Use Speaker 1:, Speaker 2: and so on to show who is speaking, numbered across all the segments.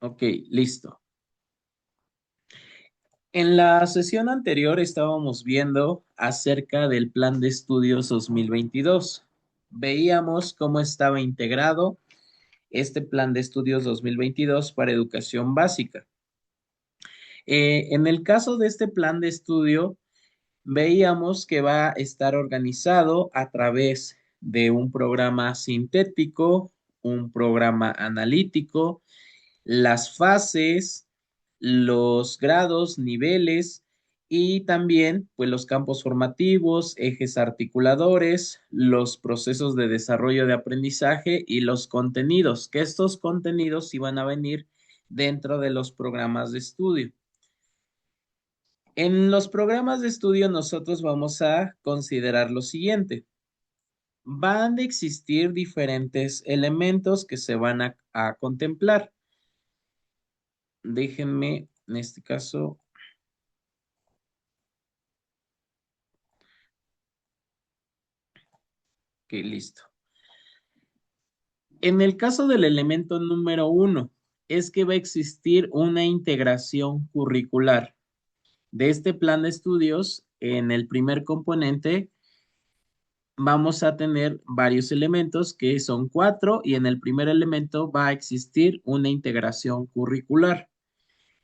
Speaker 1: Ok, listo. En la sesión anterior estábamos viendo acerca del Plan de Estudios 2022. Veíamos cómo estaba integrado este Plan de Estudios 2022 para educación básica. En el caso de este plan de estudio, veíamos que va a estar organizado a través de un programa sintético, un programa analítico, las fases, los grados, niveles y también pues los campos formativos, ejes articuladores, los procesos de desarrollo de aprendizaje y los contenidos, que estos contenidos iban a venir dentro de los programas de estudio. En los programas de estudio nosotros vamos a considerar lo siguiente. Van a existir diferentes elementos que se van a contemplar. Déjenme, en este caso, que listo. En el caso del elemento número uno, es que va a existir una integración curricular. De este plan de estudios, en el primer componente, vamos a tener varios elementos que son cuatro y en el primer elemento va a existir una integración curricular.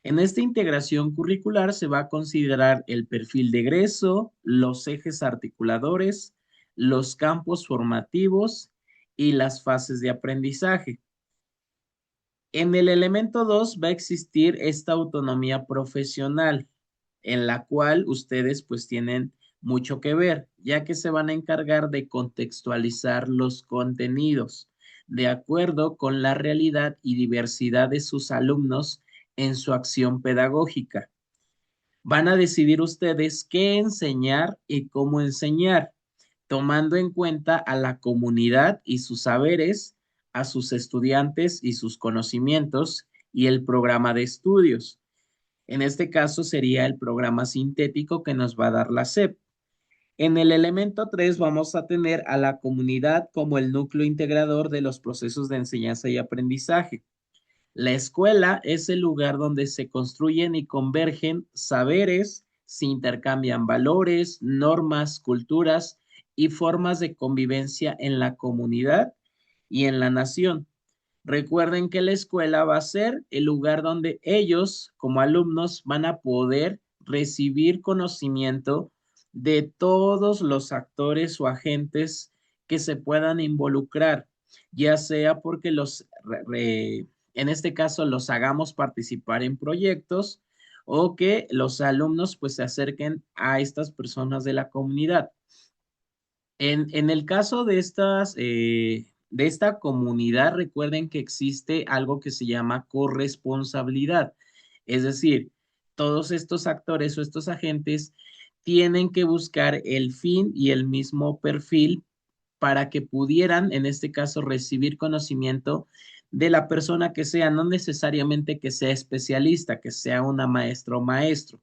Speaker 1: En esta integración curricular se va a considerar el perfil de egreso, los ejes articuladores, los campos formativos y las fases de aprendizaje. En el elemento 2 va a existir esta autonomía profesional, en la cual ustedes pues tienen mucho que ver, ya que se van a encargar de contextualizar los contenidos de acuerdo con la realidad y diversidad de sus alumnos en su acción pedagógica. Van a decidir ustedes qué enseñar y cómo enseñar, tomando en cuenta a la comunidad y sus saberes, a sus estudiantes y sus conocimientos y el programa de estudios. En este caso sería el programa sintético que nos va a dar la SEP. En el elemento 3 vamos a tener a la comunidad como el núcleo integrador de los procesos de enseñanza y aprendizaje. La escuela es el lugar donde se construyen y convergen saberes, se intercambian valores, normas, culturas y formas de convivencia en la comunidad y en la nación. Recuerden que la escuela va a ser el lugar donde ellos, como alumnos, van a poder recibir conocimiento de todos los actores o agentes que se puedan involucrar, ya sea porque en este caso los hagamos participar en proyectos o que los alumnos pues se acerquen a estas personas de la comunidad. En el caso de esta comunidad, recuerden que existe algo que se llama corresponsabilidad. Es decir, todos estos actores o estos agentes tienen que buscar el fin y el mismo perfil para que pudieran, en este caso, recibir conocimiento de la persona que sea, no necesariamente que sea especialista, que sea una maestra o maestro.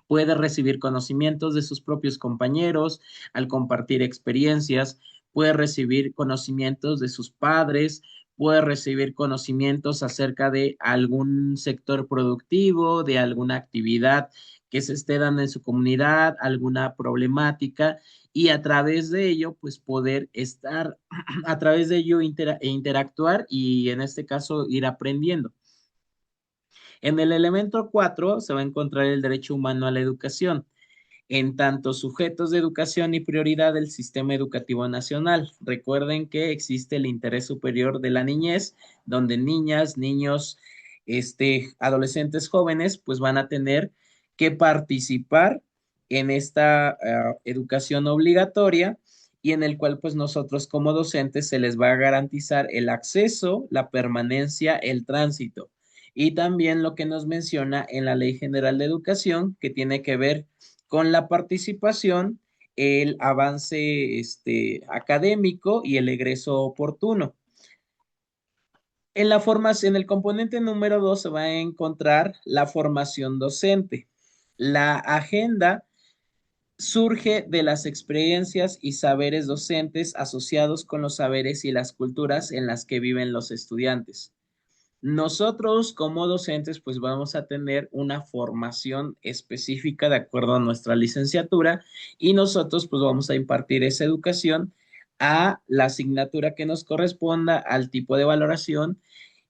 Speaker 1: Puede recibir conocimientos de sus propios compañeros al compartir experiencias, puede recibir conocimientos de sus padres, puede recibir conocimientos acerca de algún sector productivo, de alguna actividad que se esté dando en su comunidad, alguna problemática, y a través de ello, pues poder estar, a través de ello interactuar y en este caso ir aprendiendo. En el elemento 4 se va a encontrar el derecho humano a la educación, en tanto sujetos de educación y prioridad del sistema educativo nacional. Recuerden que existe el interés superior de la niñez, donde niñas, niños, adolescentes jóvenes, pues van a tener que participar en esta educación obligatoria y en el cual pues nosotros como docentes se les va a garantizar el acceso, la permanencia, el tránsito. Y también lo que nos menciona en la Ley General de Educación, que tiene que ver con la participación, el avance académico y el egreso oportuno. En la formación, en el componente número 2 se va a encontrar la formación docente. La agenda surge de las experiencias y saberes docentes asociados con los saberes y las culturas en las que viven los estudiantes. Nosotros como docentes pues vamos a tener una formación específica de acuerdo a nuestra licenciatura y nosotros pues vamos a impartir esa educación a la asignatura que nos corresponda, al tipo de valoración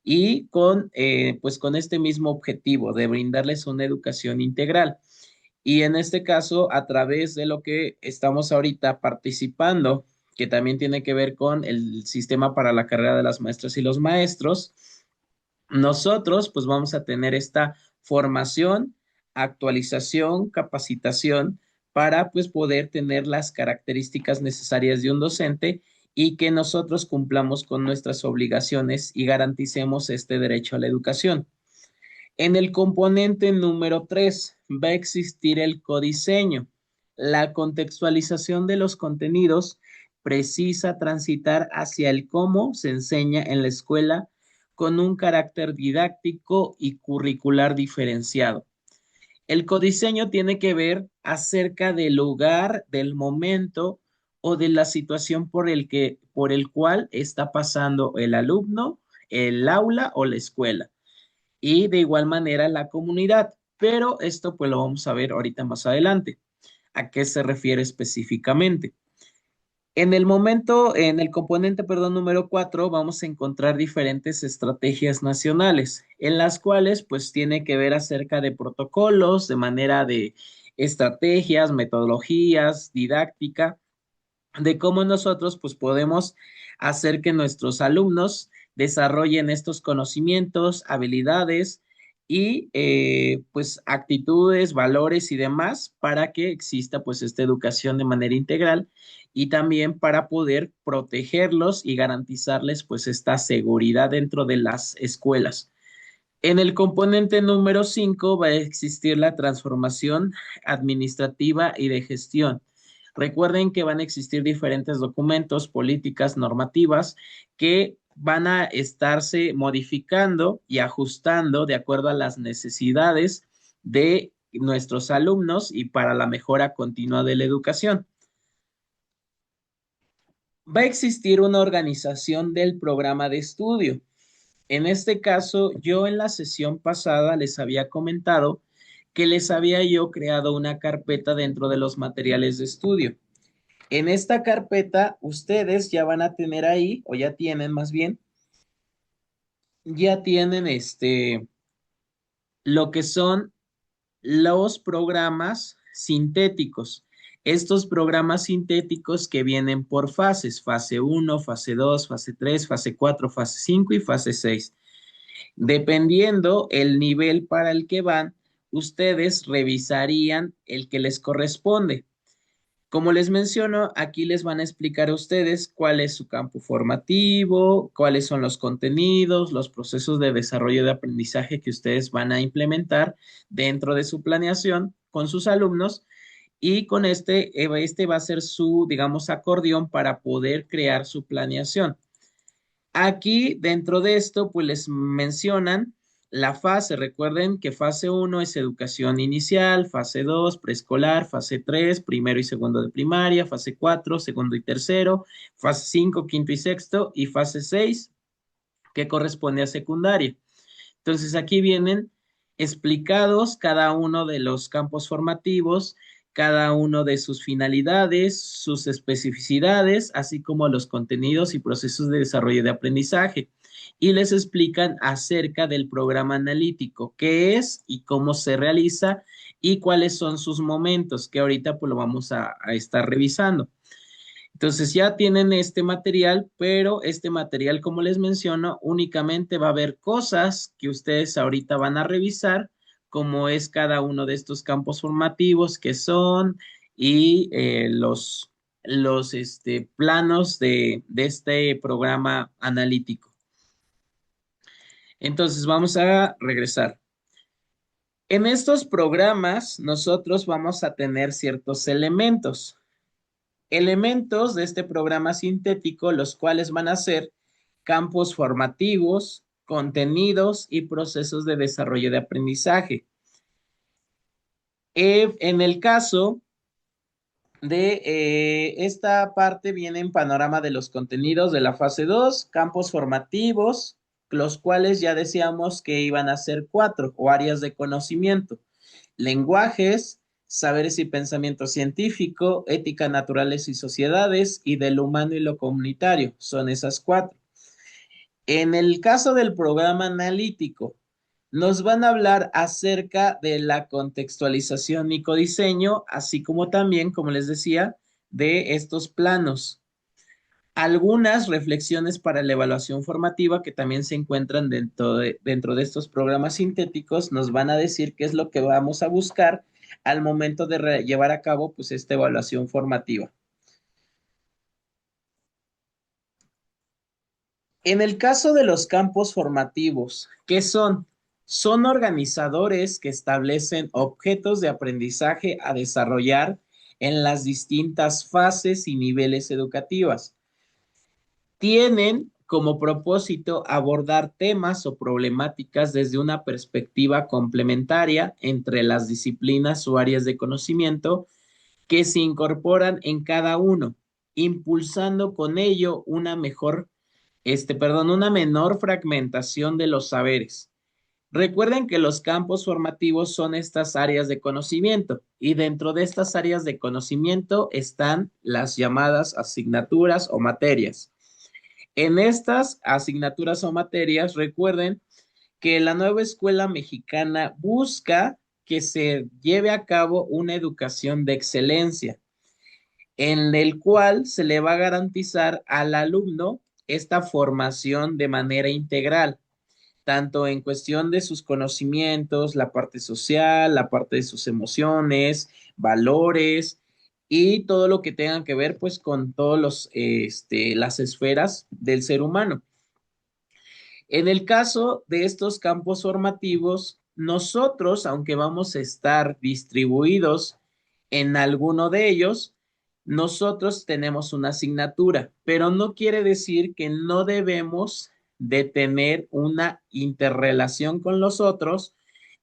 Speaker 1: y pues con este mismo objetivo de brindarles una educación integral. Y en este caso, a través de lo que estamos ahorita participando, que también tiene que ver con el sistema para la carrera de las maestras y los maestros, nosotros pues vamos a tener esta formación, actualización, capacitación para pues poder tener las características necesarias de un docente y que nosotros cumplamos con nuestras obligaciones y garanticemos este derecho a la educación. En el componente número 3 va a existir el codiseño. La contextualización de los contenidos precisa transitar hacia el cómo se enseña en la escuela con un carácter didáctico y curricular diferenciado. El codiseño tiene que ver acerca del lugar, del momento o de la situación por el cual está pasando el alumno, el aula o la escuela y de igual manera la comunidad. Pero esto pues lo vamos a ver ahorita más adelante. ¿A qué se refiere específicamente? En el componente, perdón, número 4, vamos a encontrar diferentes estrategias nacionales, en las cuales pues tiene que ver acerca de protocolos, de manera de estrategias, metodologías, didáctica, de cómo nosotros pues podemos hacer que nuestros alumnos desarrollen estos conocimientos, habilidades y pues actitudes, valores y demás para que exista pues esta educación de manera integral y también para poder protegerlos y garantizarles pues esta seguridad dentro de las escuelas. En el componente número 5 va a existir la transformación administrativa y de gestión. Recuerden que van a existir diferentes documentos, políticas, normativas que van a estarse modificando y ajustando de acuerdo a las necesidades de nuestros alumnos y para la mejora continua de la educación. Va a existir una organización del programa de estudio. En este caso, yo en la sesión pasada les había comentado que les había yo creado una carpeta dentro de los materiales de estudio. En esta carpeta, ustedes ya van a tener ahí, o ya tienen más bien, ya tienen lo que son los programas sintéticos. Estos programas sintéticos que vienen por fases, fase uno, fase 2, fase 3, fase 4, fase 5 y fase 6. Dependiendo el nivel para el que van, ustedes revisarían el que les corresponde. Como les menciono, aquí les van a explicar a ustedes cuál es su campo formativo, cuáles son los contenidos, los procesos de desarrollo de aprendizaje que ustedes van a implementar dentro de su planeación con sus alumnos y con este va a ser su, digamos, acordeón para poder crear su planeación. Aquí, dentro de esto, pues les mencionan la fase. Recuerden que fase uno es educación inicial, fase 2 preescolar, fase 3 primero y segundo de primaria, fase 4 segundo y tercero, fase 5 quinto y sexto, y fase 6 que corresponde a secundaria. Entonces, aquí vienen explicados cada uno de los campos formativos, cada uno de sus finalidades, sus especificidades, así como los contenidos y procesos de desarrollo de aprendizaje. Y les explican acerca del programa analítico, qué es y cómo se realiza y cuáles son sus momentos, que ahorita pues lo vamos a estar revisando. Entonces ya tienen este material, pero este material, como les menciono, únicamente va a haber cosas que ustedes ahorita van a revisar, como es cada uno de estos campos formativos que son y los planos de este programa analítico. Entonces vamos a regresar. En estos programas nosotros vamos a tener ciertos elementos de este programa sintético, los cuales van a ser campos formativos, contenidos y procesos de desarrollo de aprendizaje. En el caso de esta parte viene en panorama de los contenidos de la fase 2, campos formativos, los cuales ya decíamos que iban a ser cuatro o áreas de conocimiento: lenguajes, saberes y pensamiento científico, ética, naturales y sociedades, y de lo humano y lo comunitario. Son esas cuatro. En el caso del programa analítico, nos van a hablar acerca de la contextualización y codiseño, así como también, como les decía, de estos planos. Algunas reflexiones para la evaluación formativa que también se encuentran dentro de estos programas sintéticos nos van a decir qué es lo que vamos a buscar al momento de llevar a cabo pues esta evaluación formativa. En el caso de los campos formativos, ¿qué son? Son organizadores que establecen objetos de aprendizaje a desarrollar en las distintas fases y niveles educativas. Tienen como propósito abordar temas o problemáticas desde una perspectiva complementaria entre las disciplinas o áreas de conocimiento que se incorporan en cada uno, impulsando con ello una menor fragmentación de los saberes. Recuerden que los campos formativos son estas áreas de conocimiento y dentro de estas áreas de conocimiento están las llamadas asignaturas o materias. En estas asignaturas o materias, recuerden que la nueva escuela mexicana busca que se lleve a cabo una educación de excelencia, en el cual se le va a garantizar al alumno esta formación de manera integral, tanto en cuestión de sus conocimientos, la parte social, la parte de sus emociones, valores y todo lo que tenga que ver pues con todos las esferas del ser humano. En el caso de estos campos formativos, nosotros, aunque vamos a estar distribuidos en alguno de ellos, nosotros tenemos una asignatura, pero no quiere decir que no debemos de tener una interrelación con los otros,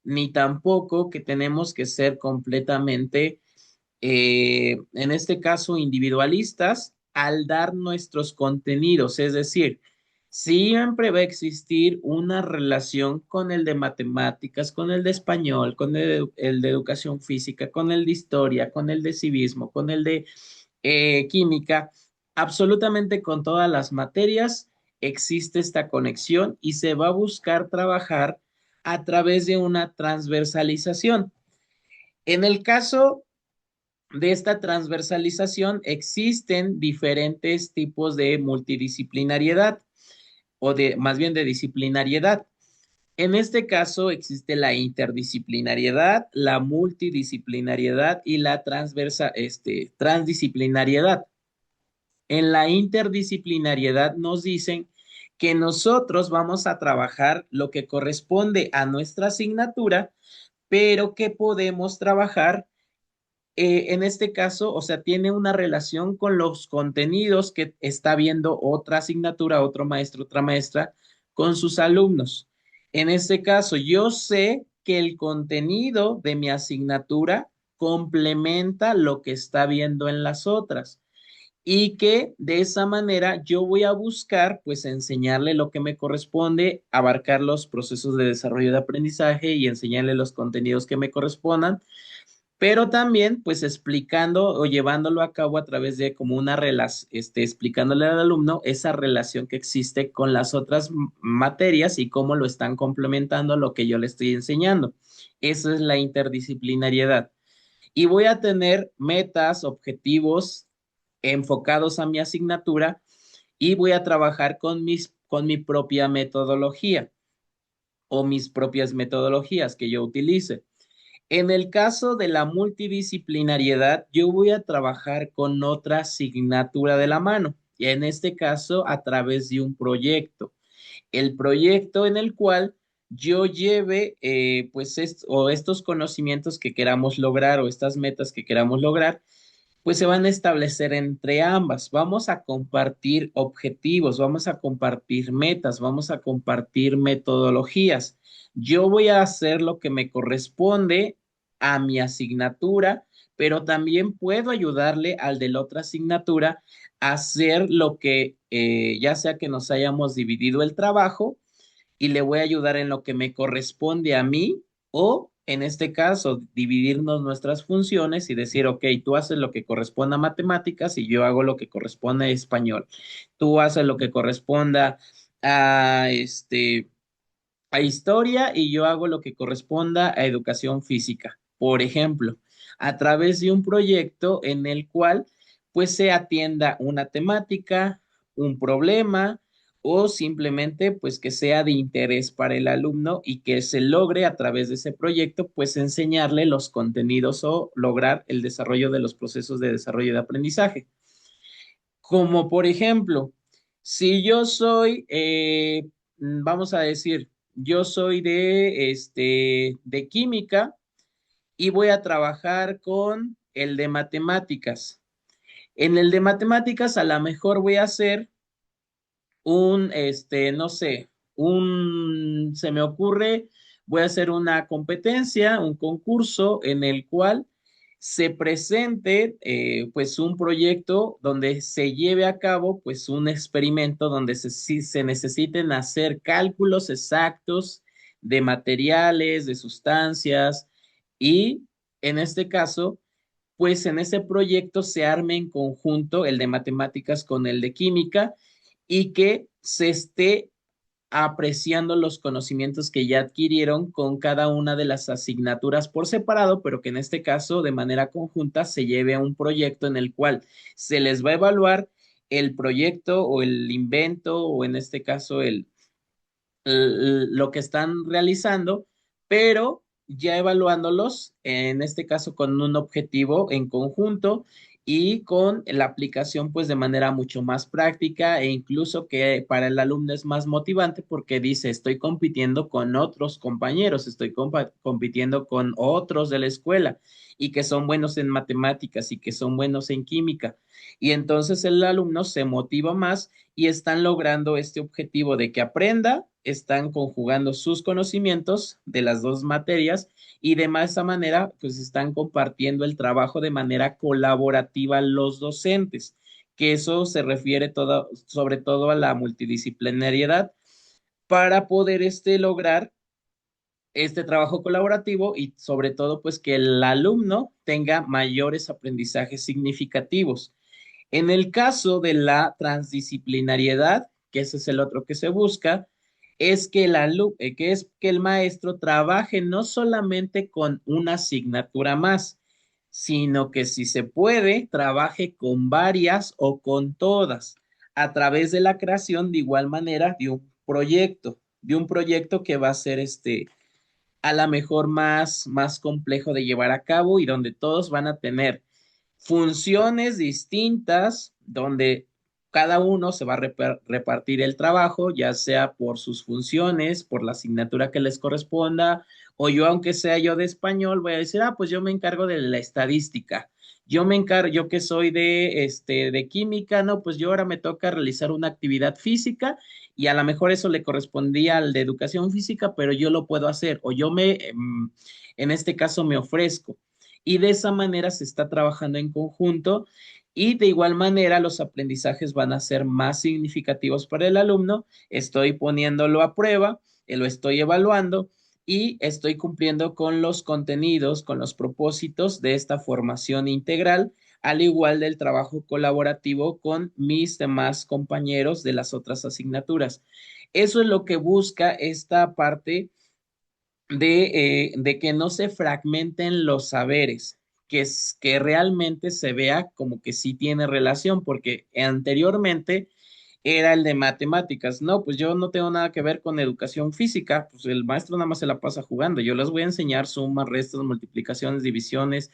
Speaker 1: ni tampoco que tenemos que ser completamente, en este caso, individualistas al dar nuestros contenidos. Es decir, siempre va a existir una relación con el de matemáticas, con el de español, con el de educación física, con el de historia, con el de civismo, con el de química. Absolutamente con todas las materias existe esta conexión y se va a buscar trabajar a través de una transversalización. En el caso de esta transversalización existen diferentes tipos de multidisciplinariedad o de más bien de disciplinariedad. En este caso existe la interdisciplinariedad, la multidisciplinariedad y la transdisciplinariedad. En la interdisciplinariedad nos dicen que nosotros vamos a trabajar lo que corresponde a nuestra asignatura, pero que podemos trabajar en este caso, o sea, tiene una relación con los contenidos que está viendo otra asignatura, otro maestro, otra maestra, con sus alumnos. En este caso, yo sé que el contenido de mi asignatura complementa lo que está viendo en las otras y que de esa manera yo voy a buscar pues enseñarle lo que me corresponde, abarcar los procesos de desarrollo de aprendizaje y enseñarle los contenidos que me correspondan, pero también pues explicando o llevándolo a cabo a través de como una relación, explicándole al alumno esa relación que existe con las otras materias y cómo lo están complementando a lo que yo le estoy enseñando. Esa es la interdisciplinariedad. Y voy a tener metas, objetivos enfocados a mi asignatura y voy a trabajar con mi propia metodología o mis propias metodologías que yo utilice. En el caso de la multidisciplinariedad, yo voy a trabajar con otra asignatura de la mano, y en este caso a través de un proyecto. El proyecto en el cual yo lleve o estos conocimientos que queramos lograr o estas metas que queramos lograr, pues se van a establecer entre ambas. Vamos a compartir objetivos, vamos a compartir metas, vamos a compartir metodologías. Yo voy a hacer lo que me corresponde a mi asignatura, pero también puedo ayudarle al de la otra asignatura a hacer lo que, ya sea que nos hayamos dividido el trabajo, y le voy a ayudar en lo que me corresponde a mí o, en este caso, dividirnos nuestras funciones y decir, ok, tú haces lo que corresponda a matemáticas y yo hago lo que corresponde a español. Tú haces lo que corresponda a, a historia y yo hago lo que corresponda a educación física. Por ejemplo, a través de un proyecto en el cual pues se atienda una temática, un problema o simplemente pues que sea de interés para el alumno y que se logre a través de ese proyecto pues enseñarle los contenidos o lograr el desarrollo de los procesos de desarrollo de aprendizaje. Como por ejemplo, si yo soy, vamos a decir, yo soy de química y voy a trabajar con el de matemáticas. En el de matemáticas a lo mejor voy a hacer no sé, se me ocurre, voy a hacer una competencia, un concurso en el cual se presente pues un proyecto donde se lleve a cabo pues un experimento donde sí se necesiten hacer cálculos exactos de materiales, de sustancias y en este caso pues en ese proyecto se arme en conjunto el de matemáticas con el de química y que se esté apreciando los conocimientos que ya adquirieron con cada una de las asignaturas por separado, pero que en este caso de manera conjunta se lleve a un proyecto en el cual se les va a evaluar el proyecto o el invento o en este caso lo que están realizando, pero ya evaluándolos, en este caso con un objetivo en conjunto y con la aplicación pues de manera mucho más práctica e incluso que para el alumno es más motivante porque dice, estoy compitiendo con otros compañeros, estoy compitiendo con otros de la escuela y que son buenos en matemáticas y que son buenos en química. Y entonces el alumno se motiva más y están logrando este objetivo de que aprenda, están conjugando sus conocimientos de las dos materias y de esa manera pues están compartiendo el trabajo de manera colaborativa los docentes, que eso se refiere sobre todo a la multidisciplinariedad para poder lograr este trabajo colaborativo y sobre todo pues que el alumno tenga mayores aprendizajes significativos. En el caso de la transdisciplinariedad, que ese es el otro que se busca, es que el maestro trabaje no solamente con una asignatura más, sino que si se puede, trabaje con varias o con todas, a través de la creación de igual manera de un proyecto que va a ser a la mejor más complejo de llevar a cabo y donde todos van a tener funciones distintas donde cada uno se va a repartir el trabajo, ya sea por sus funciones, por la asignatura que les corresponda, o yo, aunque sea yo de español, voy a decir, ah, pues yo me encargo de la estadística. Yo me encargo, yo que soy de química, no, pues yo ahora me toca realizar una actividad física y a lo mejor eso le correspondía al de educación física, pero yo lo puedo hacer o en este caso me ofrezco y de esa manera se está trabajando en conjunto y de igual manera los aprendizajes van a ser más significativos para el alumno. Estoy poniéndolo a prueba, lo estoy evaluando y estoy cumpliendo con los contenidos, con los propósitos de esta formación integral, al igual del trabajo colaborativo con mis demás compañeros de las otras asignaturas. Eso es lo que busca esta parte de que no se fragmenten los saberes, que realmente se vea como que sí tiene relación, porque anteriormente era el de matemáticas. No, pues yo no tengo nada que ver con educación física, pues el maestro nada más se la pasa jugando. Yo les voy a enseñar sumas, restas, multiplicaciones, divisiones,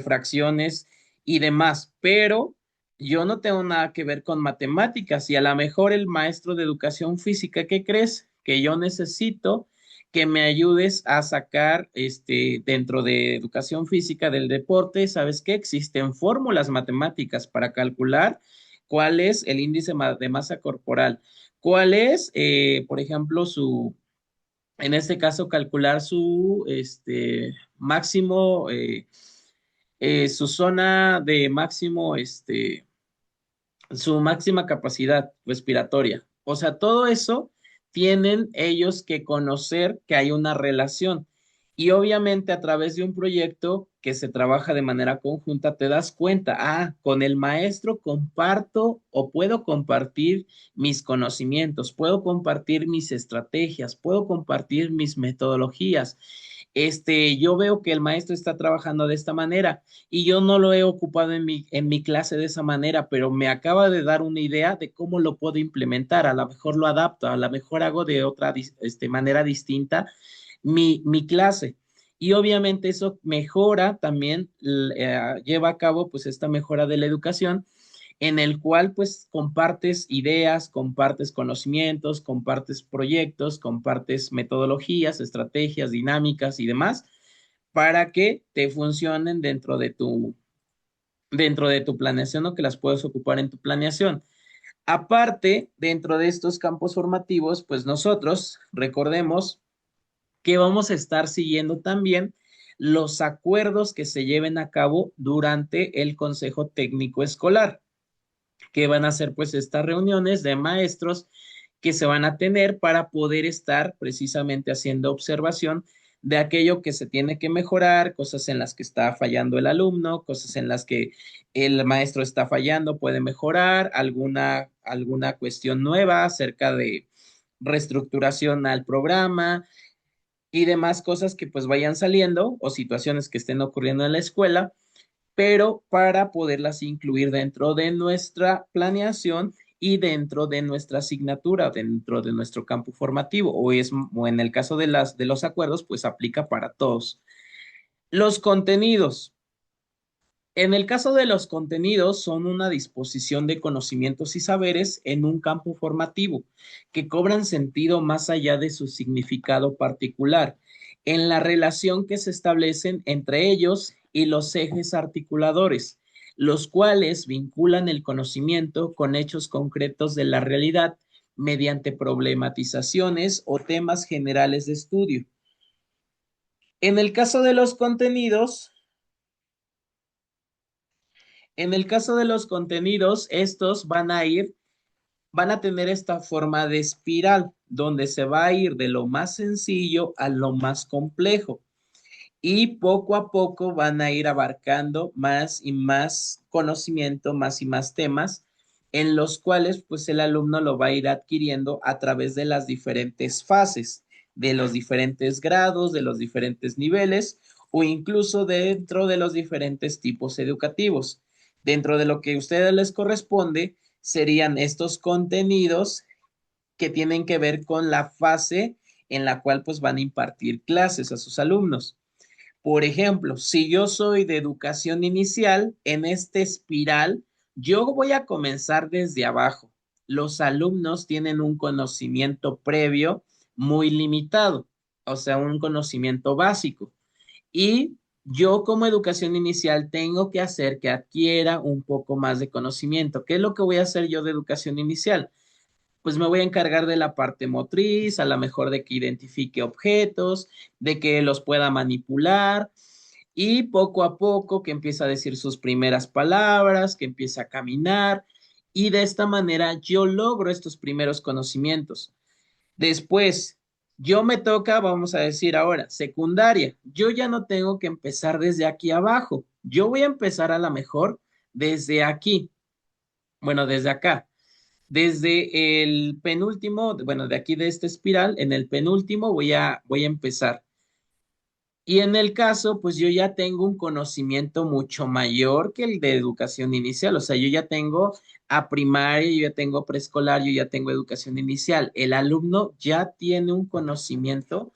Speaker 1: fracciones y demás, pero yo no tengo nada que ver con matemáticas y a lo mejor el maestro de educación física, ¿qué crees? Que yo necesito que me ayudes a sacar dentro de educación física del deporte, ¿sabes qué? Existen fórmulas matemáticas para calcular cuál es el índice de masa corporal, cuál es, por ejemplo, en este caso, calcular su máximo, su zona de máximo, su máxima capacidad respiratoria. O sea, todo eso tienen ellos que conocer que hay una relación. Y obviamente a través de un proyecto que se trabaja de manera conjunta, te das cuenta, con el maestro comparto o puedo compartir mis conocimientos, puedo compartir mis estrategias, puedo compartir mis metodologías. Yo veo que el maestro está trabajando de esta manera y yo no lo he ocupado en mi clase de esa manera, pero me acaba de dar una idea de cómo lo puedo implementar. A lo mejor lo adapto, a lo mejor hago de otra manera distinta mi clase. Y obviamente eso mejora también, lleva a cabo pues esta mejora de la educación en el cual pues compartes ideas, compartes conocimientos, compartes proyectos, compartes metodologías, estrategias, dinámicas y demás para que te funcionen dentro de tu planeación o que las puedas ocupar en tu planeación. Aparte, dentro de estos campos formativos, pues nosotros recordemos que vamos a estar siguiendo también los acuerdos que se lleven a cabo durante el Consejo Técnico Escolar, que van a ser pues estas reuniones de maestros que se van a tener para poder estar precisamente haciendo observación de aquello que se tiene que mejorar, cosas en las que está fallando el alumno, cosas en las que el maestro está fallando, puede mejorar, alguna cuestión nueva acerca de reestructuración al programa y demás cosas que pues vayan saliendo o situaciones que estén ocurriendo en la escuela, pero para poderlas incluir dentro de nuestra planeación y dentro de nuestra asignatura, dentro de nuestro campo formativo, o en el caso de de los acuerdos, pues aplica para todos. Los contenidos. En el caso de los contenidos, son una disposición de conocimientos y saberes en un campo formativo que cobran sentido más allá de su significado particular, en la relación que se establecen entre ellos y los ejes articuladores, los cuales vinculan el conocimiento con hechos concretos de la realidad mediante problematizaciones o temas generales de estudio. En el caso de los contenidos, En el caso de los contenidos, estos van a tener esta forma de espiral, donde se va a ir de lo más sencillo a lo más complejo. Y poco a poco van a ir abarcando más y más conocimiento, más y más temas, en los cuales pues el alumno lo va a ir adquiriendo a través de las diferentes fases, de los diferentes grados, de los diferentes niveles o incluso dentro de los diferentes tipos educativos. Dentro de lo que a ustedes les corresponde serían estos contenidos que tienen que ver con la fase en la cual pues van a impartir clases a sus alumnos. Por ejemplo, si yo soy de educación inicial, en este espiral, yo voy a comenzar desde abajo. Los alumnos tienen un conocimiento previo muy limitado, o sea, un conocimiento básico. Y yo como educación inicial tengo que hacer que adquiera un poco más de conocimiento. ¿Qué es lo que voy a hacer yo de educación inicial? Pues me voy a encargar de la parte motriz, a lo mejor de que identifique objetos, de que los pueda manipular y poco a poco que empiece a decir sus primeras palabras, que empiece a caminar y de esta manera yo logro estos primeros conocimientos. Después, yo me toca, vamos a decir ahora, secundaria. Yo ya no tengo que empezar desde aquí abajo. Yo voy a empezar a lo mejor desde aquí, bueno, desde acá. Desde el penúltimo, bueno, de aquí de esta espiral, en el penúltimo voy a empezar. Y en el caso, pues yo ya tengo un conocimiento mucho mayor que el de educación inicial. O sea, yo ya tengo a primaria, yo ya tengo preescolar, yo ya tengo educación inicial. El alumno ya tiene un conocimiento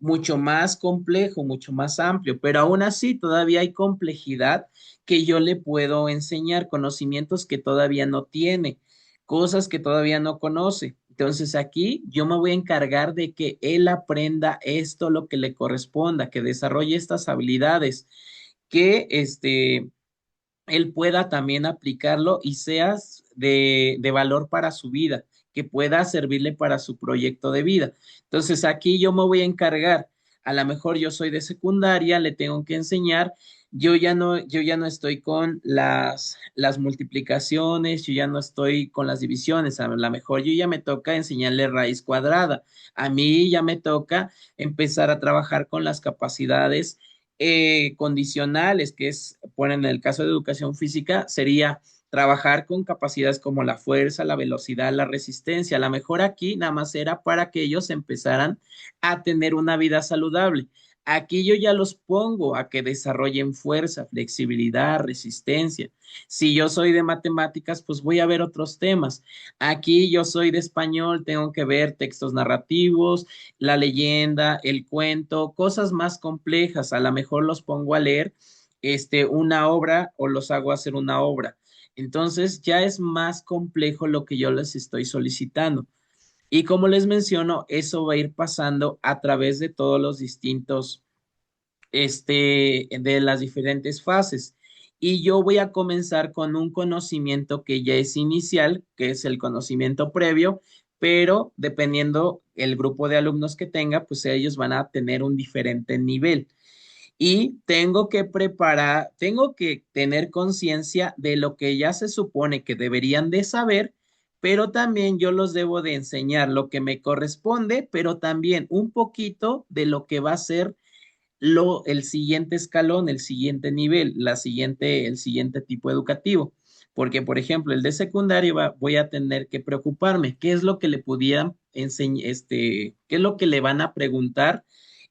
Speaker 1: mucho más complejo, mucho más amplio, pero aún así todavía hay complejidad que yo le puedo enseñar, conocimientos que todavía no tiene, cosas que todavía no conoce. Entonces aquí yo me voy a encargar de que él aprenda esto, lo que le corresponda, que desarrolle estas habilidades, que él pueda también aplicarlo y seas de valor para su vida, que pueda servirle para su proyecto de vida. Entonces aquí yo me voy a encargar A lo mejor yo soy de secundaria, le tengo que enseñar, yo ya no estoy con las multiplicaciones, yo ya no estoy con las divisiones, a lo mejor yo ya me toca enseñarle raíz cuadrada, a mí ya me toca empezar a trabajar con las capacidades condicionales, que es, bueno, en el caso de educación física, sería trabajar con capacidades como la fuerza, la velocidad, la resistencia. A lo mejor aquí nada más era para que ellos empezaran a tener una vida saludable. Aquí yo ya los pongo a que desarrollen fuerza, flexibilidad, resistencia. Si yo soy de matemáticas, pues voy a ver otros temas. Aquí yo soy de español, tengo que ver textos narrativos, la leyenda, el cuento, cosas más complejas. A lo mejor los pongo a leer una obra o los hago hacer una obra. Entonces ya es más complejo lo que yo les estoy solicitando. Y como les menciono, eso va a ir pasando a través de todos los distintos, de las diferentes fases. Y yo voy a comenzar con un conocimiento que ya es inicial, que es el conocimiento previo, pero dependiendo el grupo de alumnos que tenga, pues ellos van a tener un diferente nivel. Y tengo que preparar, tengo que tener conciencia de lo que ya se supone que deberían de saber, pero también yo los debo de enseñar lo que me corresponde, pero también un poquito de lo que va a ser el siguiente escalón, el siguiente nivel, el siguiente tipo educativo. Porque, por ejemplo, el de secundario voy a tener que preocuparme, ¿qué es lo que le pudieran enseñar, qué es lo que le van a preguntar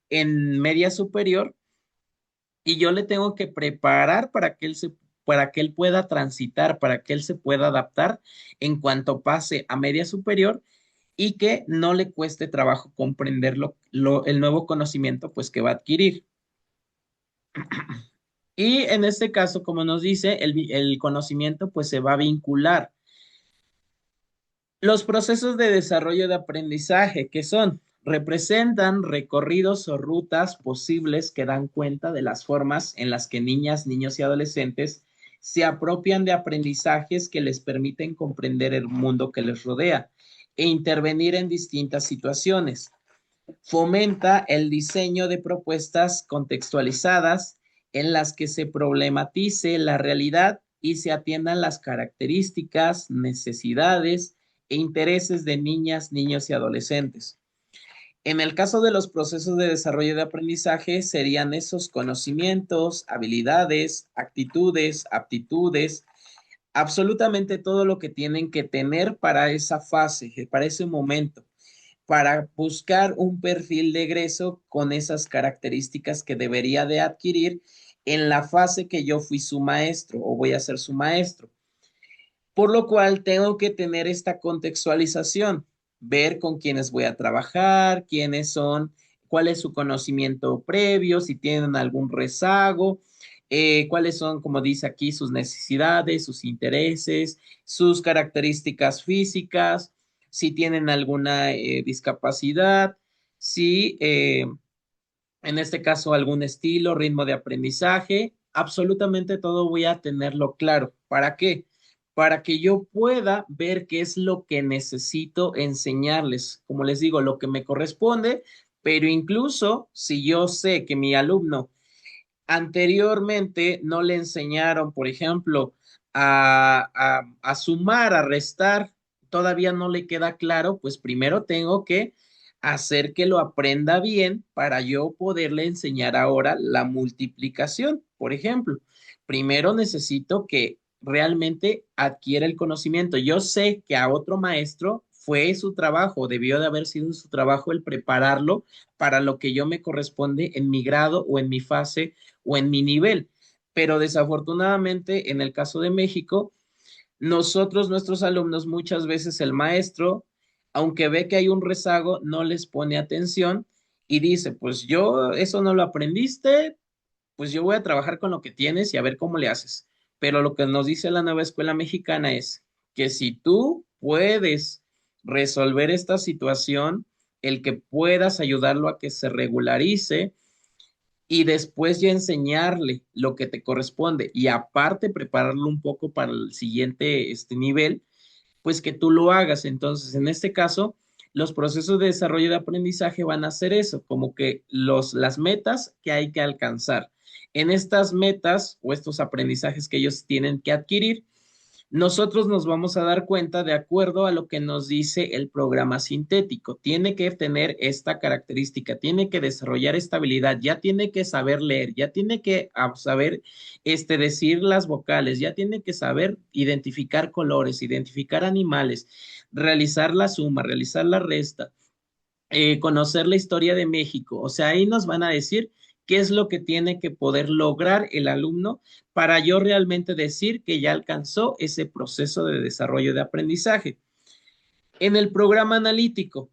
Speaker 1: en media superior? Y yo le tengo que preparar para que él pueda transitar, para que él se pueda adaptar en cuanto pase a media superior y que no le cueste trabajo comprender el nuevo conocimiento pues que va a adquirir. Y en este caso, como nos dice, el conocimiento pues se va a vincular. Los procesos de desarrollo de aprendizaje, que son, representan recorridos o rutas posibles que dan cuenta de las formas en las que niñas, niños y adolescentes se apropian de aprendizajes que les permiten comprender el mundo que les rodea e intervenir en distintas situaciones. Fomenta el diseño de propuestas contextualizadas en las que se problematice la realidad y se atiendan las características, necesidades e intereses de niñas, niños y adolescentes. En el caso de los procesos de desarrollo de aprendizaje, serían esos conocimientos, habilidades, actitudes, aptitudes, absolutamente todo lo que tienen que tener para esa fase, para ese momento, para buscar un perfil de egreso con esas características que debería de adquirir en la fase que yo fui su maestro o voy a ser su maestro. Por lo cual tengo que tener esta contextualización, ver con quiénes voy a trabajar, quiénes son, cuál es su conocimiento previo, si tienen algún rezago, cuáles son, como dice aquí, sus necesidades, sus intereses, sus características físicas, si tienen alguna discapacidad, si en este caso algún estilo, ritmo de aprendizaje, absolutamente todo voy a tenerlo claro. ¿Para qué? Para que yo pueda ver qué es lo que necesito enseñarles, como les digo, lo que me corresponde, pero incluso si yo sé que mi alumno anteriormente no le enseñaron, por ejemplo, a sumar, a restar, todavía no le queda claro, pues primero tengo que hacer que lo aprenda bien para yo poderle enseñar ahora la multiplicación, por ejemplo. Primero necesito que realmente adquiera el conocimiento. Yo sé que a otro maestro fue su trabajo, debió de haber sido su trabajo el prepararlo para lo que yo me corresponde en mi grado o en mi fase o en mi nivel. Pero desafortunadamente, en el caso de México, nosotros, nuestros alumnos, muchas veces el maestro, aunque ve que hay un rezago, no les pone atención y dice, pues yo eso no lo aprendiste, pues yo voy a trabajar con lo que tienes y a ver cómo le haces. Pero lo que nos dice la nueva escuela mexicana es que si tú puedes resolver esta situación, el que puedas ayudarlo a que se regularice, y después ya enseñarle lo que te corresponde y aparte prepararlo un poco para el siguiente nivel, pues que tú lo hagas. Entonces, en este caso, los procesos de desarrollo de aprendizaje van a ser eso, como que las metas que hay que alcanzar. En estas metas o estos aprendizajes que ellos tienen que adquirir, nosotros nos vamos a dar cuenta de acuerdo a lo que nos dice el programa sintético. Tiene que tener esta característica, tiene que desarrollar esta habilidad, ya tiene que saber leer, ya tiene que saber decir las vocales, ya tiene que saber identificar colores, identificar animales, realizar la suma, realizar la resta, conocer la historia de México. O sea, ahí nos van a decir qué es lo que tiene que poder lograr el alumno para yo realmente decir que ya alcanzó ese proceso de desarrollo de aprendizaje. En el programa analítico,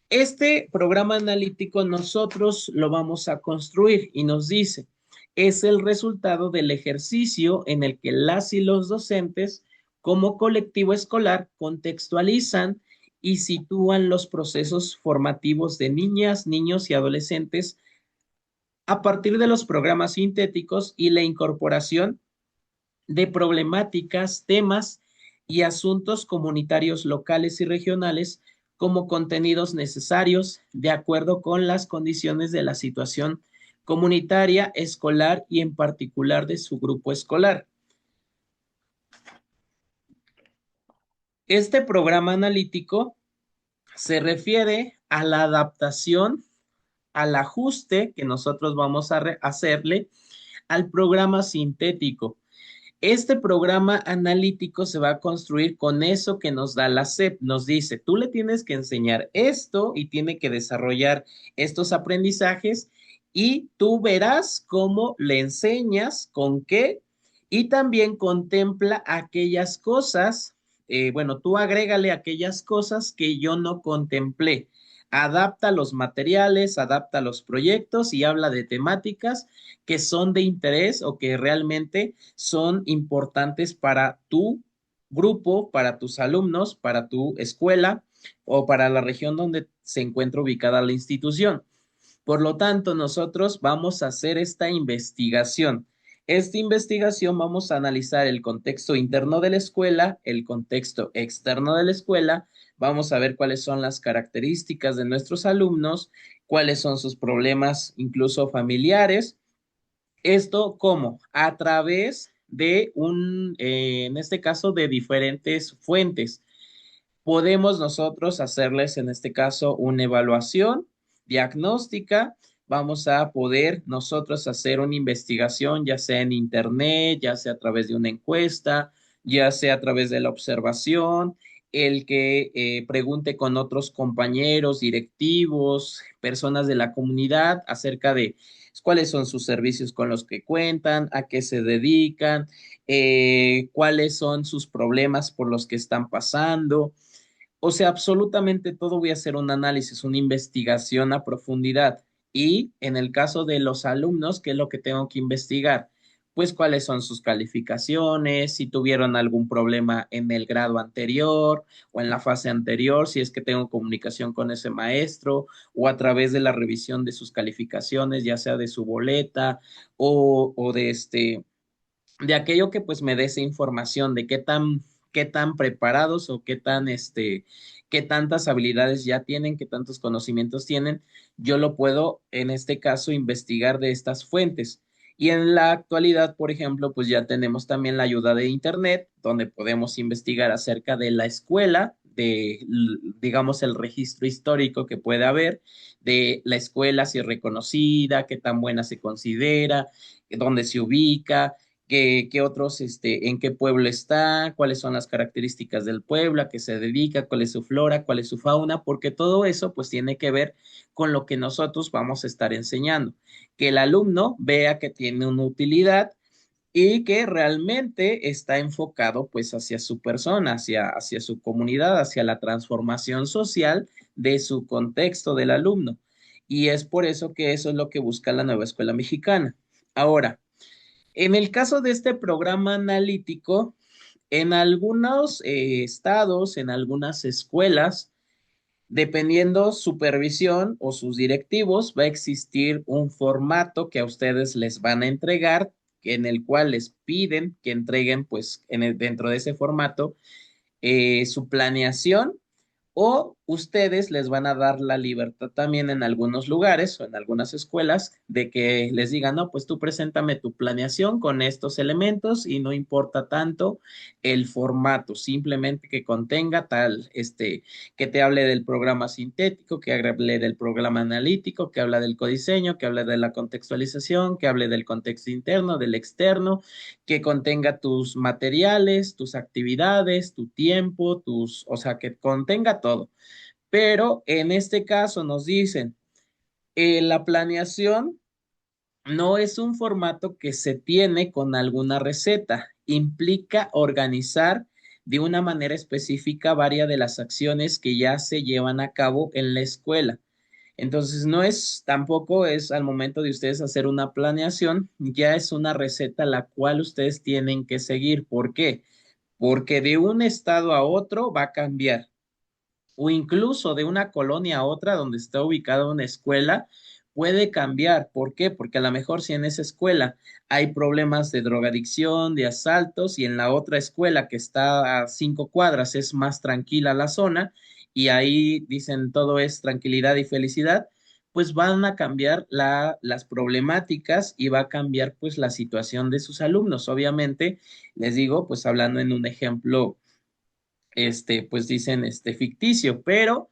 Speaker 1: este programa analítico nosotros lo vamos a construir y nos dice, es el resultado del ejercicio en el que las y los docentes como colectivo escolar contextualizan y sitúan los procesos formativos de niñas, niños y adolescentes a partir de los programas sintéticos y la incorporación de problemáticas, temas y asuntos comunitarios locales y regionales como contenidos necesarios de acuerdo con las condiciones de la situación comunitaria, escolar y en particular de su grupo escolar. Este programa analítico se refiere a la adaptación, al ajuste que nosotros vamos a hacerle al programa sintético. Este programa analítico se va a construir con eso que nos da la SEP. Nos dice, tú le tienes que enseñar esto y tiene que desarrollar estos aprendizajes y tú verás cómo le enseñas, con qué, y también contempla aquellas cosas, bueno, tú agrégale aquellas cosas que yo no contemplé. Adapta los materiales, adapta los proyectos y habla de temáticas que son de interés o que realmente son importantes para tu grupo, para tus alumnos, para tu escuela o para la región donde se encuentra ubicada la institución. Por lo tanto, nosotros vamos a hacer esta investigación. Esta investigación vamos a analizar el contexto interno de la escuela, el contexto externo de la escuela, vamos a ver cuáles son las características de nuestros alumnos, cuáles son sus problemas incluso familiares. Esto, ¿cómo? A través de en este caso, de diferentes fuentes. Podemos nosotros hacerles, en este caso, una evaluación diagnóstica. Vamos a poder nosotros hacer una investigación, ya sea en internet, ya sea a través de una encuesta, ya sea a través de la observación, el que pregunte con otros compañeros, directivos, personas de la comunidad acerca de cuáles son sus servicios con los que cuentan, a qué se dedican, cuáles son sus problemas por los que están pasando. O sea, absolutamente todo voy a hacer un análisis, una investigación a profundidad. Y en el caso de los alumnos, ¿qué es lo que tengo que investigar? Pues cuáles son sus calificaciones, si tuvieron algún problema en el grado anterior o en la fase anterior, si es que tengo comunicación con ese maestro o a través de la revisión de sus calificaciones, ya sea de su boleta o de de aquello que pues me dé esa información de qué tan preparados o qué tantas habilidades ya tienen, qué tantos conocimientos tienen, yo lo puedo en este caso investigar de estas fuentes. Y en la actualidad, por ejemplo, pues ya tenemos también la ayuda de Internet, donde podemos investigar acerca de la escuela, digamos, el registro histórico que puede haber, de la escuela, si es reconocida, qué tan buena se considera, dónde se ubica, qué otros, en qué pueblo está, cuáles son las características del pueblo, a qué se dedica, cuál es su flora, cuál es su fauna, porque todo eso pues tiene que ver con lo que nosotros vamos a estar enseñando. Que el alumno vea que tiene una utilidad y que realmente está enfocado pues hacia su persona, hacia su comunidad, hacia la transformación social de su contexto del alumno. Y es por eso que eso es lo que busca la nueva escuela mexicana. Ahora, en el caso de este programa analítico, en algunos estados, en algunas escuelas, dependiendo supervisión o sus directivos, va a existir un formato que a ustedes les van a entregar, en el cual les piden que entreguen, pues, dentro de ese formato, su planeación o ustedes les van a dar la libertad también en algunos lugares o en algunas escuelas de que les digan, no, pues tú preséntame tu planeación con estos elementos y no importa tanto el formato, simplemente que contenga tal, que te hable del programa sintético, que hable del programa analítico, que habla del codiseño, que hable de la contextualización, que hable del contexto interno, del externo, que contenga tus materiales, tus actividades, tu tiempo, o sea, que contenga todo. Pero en este caso nos dicen, la planeación no es un formato que se tiene con alguna receta, implica organizar de una manera específica varias de las acciones que ya se llevan a cabo en la escuela. Entonces, no es, tampoco es al momento de ustedes hacer una planeación, ya es una receta la cual ustedes tienen que seguir. ¿Por qué? Porque de un estado a otro va a cambiar o incluso de una colonia a otra donde está ubicada una escuela, puede cambiar. ¿Por qué? Porque a lo mejor si en esa escuela hay problemas de drogadicción, de asaltos, y en la otra escuela que está a 5 cuadras es más tranquila la zona, y ahí dicen todo es tranquilidad y felicidad, pues van a cambiar las problemáticas y va a cambiar pues la situación de sus alumnos. Obviamente, les digo, pues hablando en un ejemplo pues dicen ficticio, pero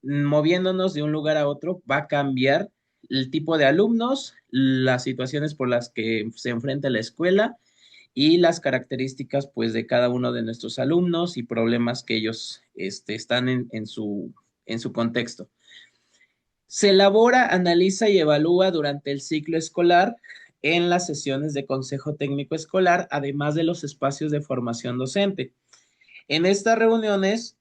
Speaker 1: moviéndonos de un lugar a otro va a cambiar el tipo de alumnos, las situaciones por las que se enfrenta la escuela y las características pues de cada uno de nuestros alumnos y problemas que ellos están en su contexto. Se elabora, analiza y evalúa durante el ciclo escolar en las sesiones de consejo técnico escolar, además de los espacios de formación docente. En estas reuniones,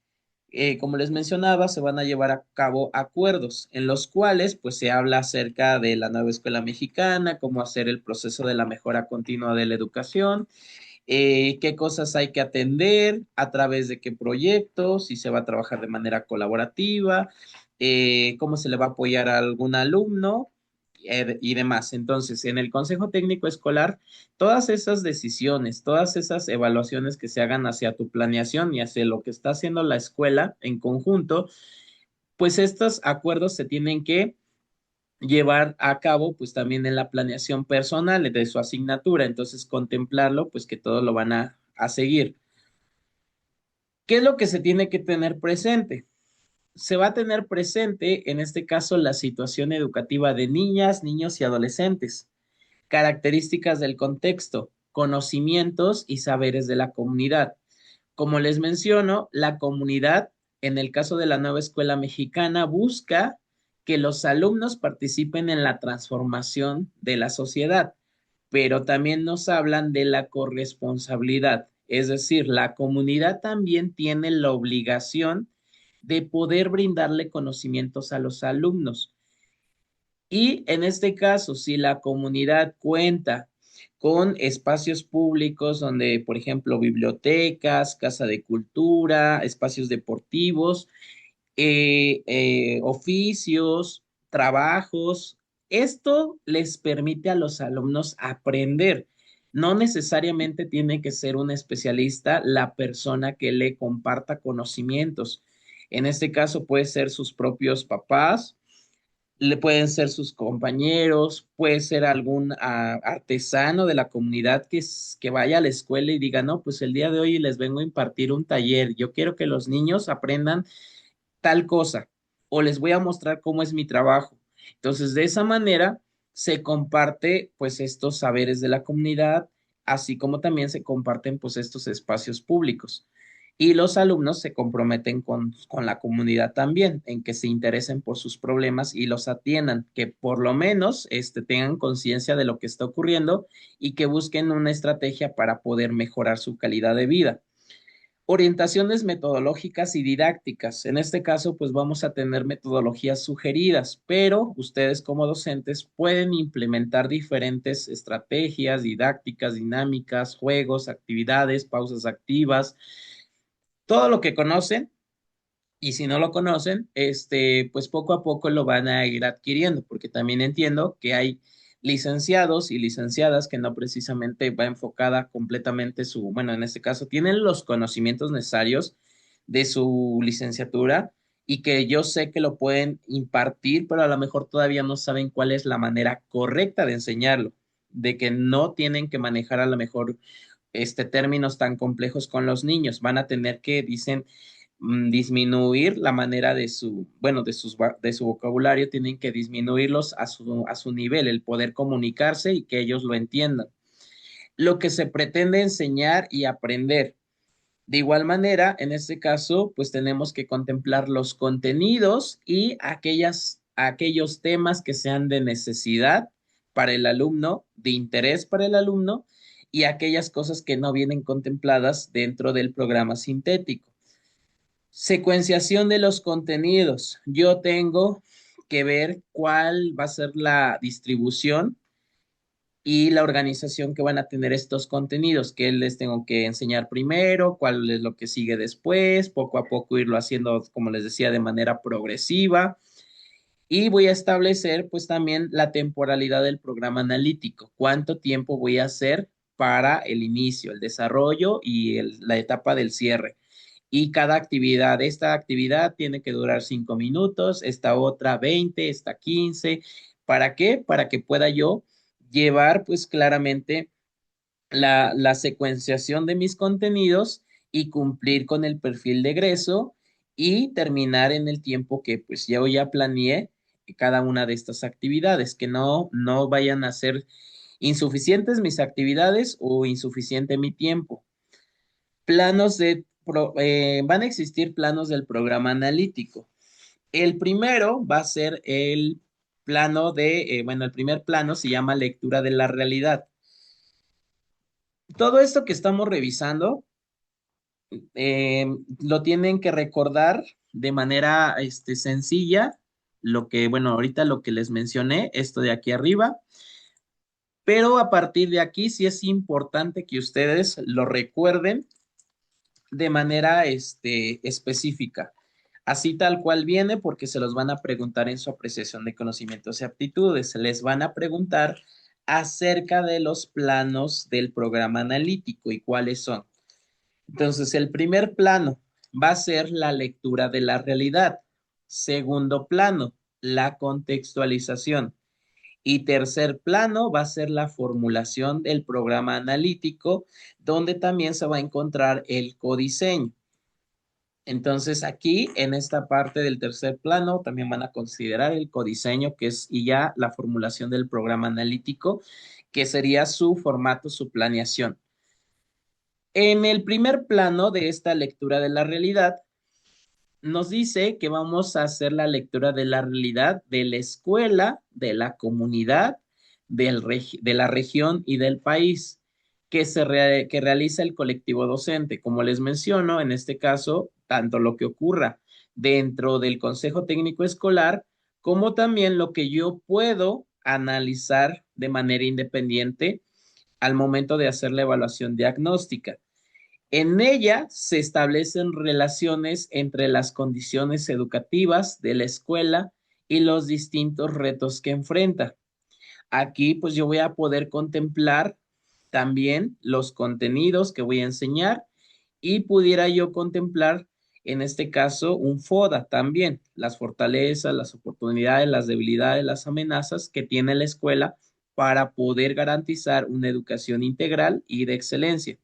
Speaker 1: como les mencionaba, se van a llevar a cabo acuerdos en los cuales pues se habla acerca de la nueva escuela mexicana, cómo hacer el proceso de la mejora continua de la educación, qué cosas hay que atender, a través de qué proyectos, si se va a trabajar de manera colaborativa, cómo se le va a apoyar a algún alumno y demás. Entonces, en el Consejo Técnico Escolar, todas esas decisiones, todas esas evaluaciones que se hagan hacia tu planeación y hacia lo que está haciendo la escuela en conjunto, pues estos acuerdos se tienen que llevar a cabo pues también en la planeación personal de su asignatura, entonces contemplarlo pues que todos lo van a seguir. ¿Qué es lo que se tiene que tener presente? Se va a tener presente en este caso la situación educativa de niñas, niños y adolescentes, características del contexto, conocimientos y saberes de la comunidad. Como les menciono, la comunidad, en el caso de la nueva escuela mexicana, busca que los alumnos participen en la transformación de la sociedad, pero también nos hablan de la corresponsabilidad, es decir, la comunidad también tiene la obligación de poder brindarle conocimientos a los alumnos. Y en este caso, si la comunidad cuenta con espacios públicos donde, por ejemplo, bibliotecas, casa de cultura, espacios deportivos, oficios, trabajos, esto les permite a los alumnos aprender. No necesariamente tiene que ser un especialista la persona que le comparta conocimientos. En este caso puede ser sus propios papás, le pueden ser sus compañeros, puede ser algún artesano de la comunidad que vaya a la escuela y diga, no, pues el día de hoy les vengo a impartir un taller, yo quiero que los niños aprendan tal cosa o les voy a mostrar cómo es mi trabajo. Entonces, de esa manera se comparte pues estos saberes de la comunidad, así como también se comparten pues estos espacios públicos. Y los alumnos se comprometen con la comunidad también, en que se interesen por sus problemas y los atiendan, que por lo menos tengan conciencia de lo que está ocurriendo y que busquen una estrategia para poder mejorar su calidad de vida. Orientaciones metodológicas y didácticas. En este caso, pues vamos a tener metodologías sugeridas, pero ustedes como docentes pueden implementar diferentes estrategias didácticas, dinámicas, juegos, actividades, pausas activas, todo lo que conocen. Y si no lo conocen, pues poco a poco lo van a ir adquiriendo, porque también entiendo que hay licenciados y licenciadas que no precisamente va enfocada completamente bueno, en este caso tienen los conocimientos necesarios de su licenciatura y que yo sé que lo pueden impartir, pero a lo mejor todavía no saben cuál es la manera correcta de enseñarlo, de que no tienen que manejar a lo mejor términos tan complejos con los niños, van a tener que, dicen, disminuir la manera de su, bueno, de su vocabulario, tienen que disminuirlos a su nivel, el poder comunicarse y que ellos lo entiendan. Lo que se pretende enseñar y aprender. De igual manera, en este caso, pues tenemos que contemplar los contenidos y aquellos temas que sean de necesidad para el alumno, de interés para el alumno, y aquellas cosas que no vienen contempladas dentro del programa sintético. Secuenciación de los contenidos. Yo tengo que ver cuál va a ser la distribución y la organización que van a tener estos contenidos, que les tengo que enseñar primero, cuál es lo que sigue después, poco a poco irlo haciendo, como les decía, de manera progresiva. Y voy a establecer pues también la temporalidad del programa analítico, cuánto tiempo voy a hacer para el inicio, el desarrollo y la etapa del cierre. Y cada actividad, esta actividad tiene que durar 5 minutos, esta otra 20, esta 15. ¿Para qué? Para que pueda yo llevar pues claramente la secuenciación de mis contenidos y cumplir con el perfil de egreso y terminar en el tiempo que pues yo ya planeé cada una de estas actividades, que no vayan a ser insuficientes mis actividades o insuficiente mi tiempo. Van a existir planos del programa analítico. El primero va a ser el plano bueno, el primer plano se llama lectura de la realidad. Todo esto que estamos revisando lo tienen que recordar de manera sencilla, lo que, bueno, ahorita lo que les mencioné, esto de aquí arriba, pero a partir de aquí sí es importante que ustedes lo recuerden de manera específica, así tal cual viene, porque se los van a preguntar en su apreciación de conocimientos y aptitudes. Les van a preguntar acerca de los planos del programa analítico y cuáles son. Entonces, el primer plano va a ser la lectura de la realidad. Segundo plano, la contextualización. Y tercer plano va a ser la formulación del programa analítico, donde también se va a encontrar el codiseño. Entonces, aquí en esta parte del tercer plano también van a considerar el codiseño, que es y ya la formulación del programa analítico, que sería su formato, su planeación. En el primer plano de esta lectura de la realidad, nos dice que vamos a hacer la lectura de la realidad de la escuela, de la comunidad, de la región y del país que realiza el colectivo docente. Como les menciono, en este caso, tanto lo que ocurra dentro del Consejo Técnico Escolar, como también lo que yo puedo analizar de manera independiente al momento de hacer la evaluación diagnóstica. En ella se establecen relaciones entre las condiciones educativas de la escuela y los distintos retos que enfrenta. Aquí pues yo voy a poder contemplar también los contenidos que voy a enseñar y pudiera yo contemplar en este caso un FODA también, las fortalezas, las oportunidades, las debilidades, las amenazas que tiene la escuela para poder garantizar una educación integral y de excelencia.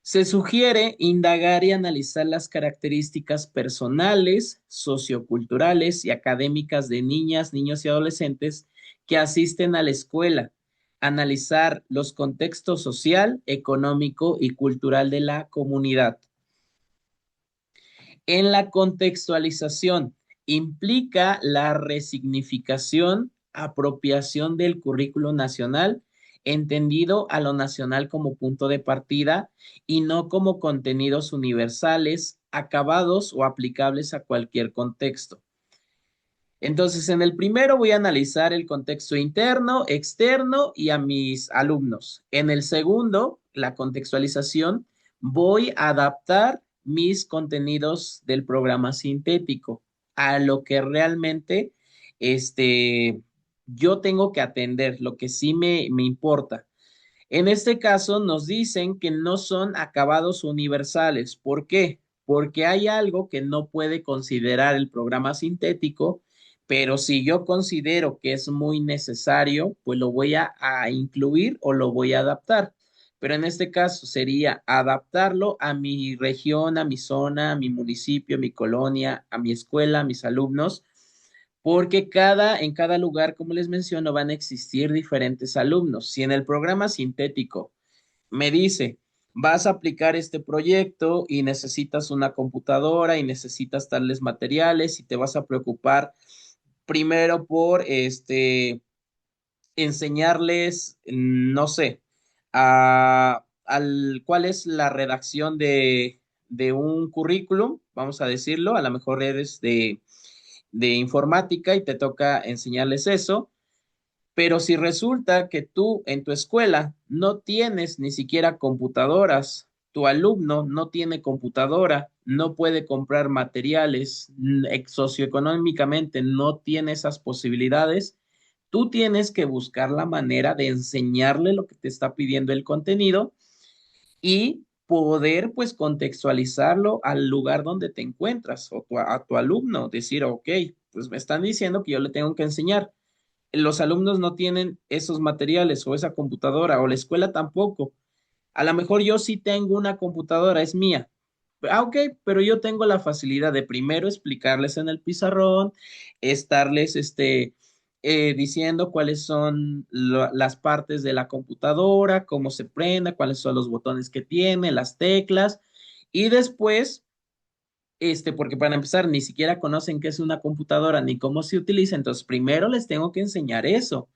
Speaker 1: Se sugiere indagar y analizar las características personales, socioculturales y académicas de niñas, niños y adolescentes que asisten a la escuela, analizar los contextos social, económico y cultural de la comunidad. En la contextualización implica la resignificación, apropiación del currículo nacional, entendido a lo nacional como punto de partida y no como contenidos universales, acabados o aplicables a cualquier contexto. Entonces, en el primero voy a analizar el contexto interno, externo y a mis alumnos. En el segundo, la contextualización, voy a adaptar mis contenidos del programa sintético a lo que realmente yo tengo que atender, lo que sí me importa. En este caso, nos dicen que no son acabados universales. ¿Por qué? porque hay algo que no puede considerar el programa sintético, pero si yo considero que es muy necesario, pues lo voy a incluir o lo voy a adaptar. Pero en este caso sería adaptarlo a mi región, a mi zona, a mi municipio, a mi colonia, a mi escuela, a mis alumnos, porque en cada lugar, como les menciono, van a existir diferentes alumnos. Si en el programa sintético me dice, vas a aplicar este proyecto y necesitas una computadora y necesitas tales materiales y te vas a preocupar primero por enseñarles, no sé, cuál es la redacción de un currículum, vamos a decirlo, a lo mejor eres de informática y te toca enseñarles eso, pero si resulta que tú en tu escuela no tienes ni siquiera computadoras, tu alumno no tiene computadora, no puede comprar materiales, socioeconómicamente no tiene esas posibilidades, tú tienes que buscar la manera de enseñarle lo que te está pidiendo el contenido y poder pues contextualizarlo al lugar donde te encuentras o a tu alumno, decir, ok, pues me están diciendo que yo le tengo que enseñar, los alumnos no tienen esos materiales o esa computadora o la escuela tampoco. A lo mejor yo sí tengo una computadora, es mía. Ok, pero yo tengo la facilidad de primero explicarles en el pizarrón, estarles diciendo cuáles son las partes de la computadora, cómo se prenda, cuáles son los botones que tiene, las teclas, y después porque para empezar ni siquiera conocen qué es una computadora ni cómo se utiliza, entonces primero les tengo que enseñar eso.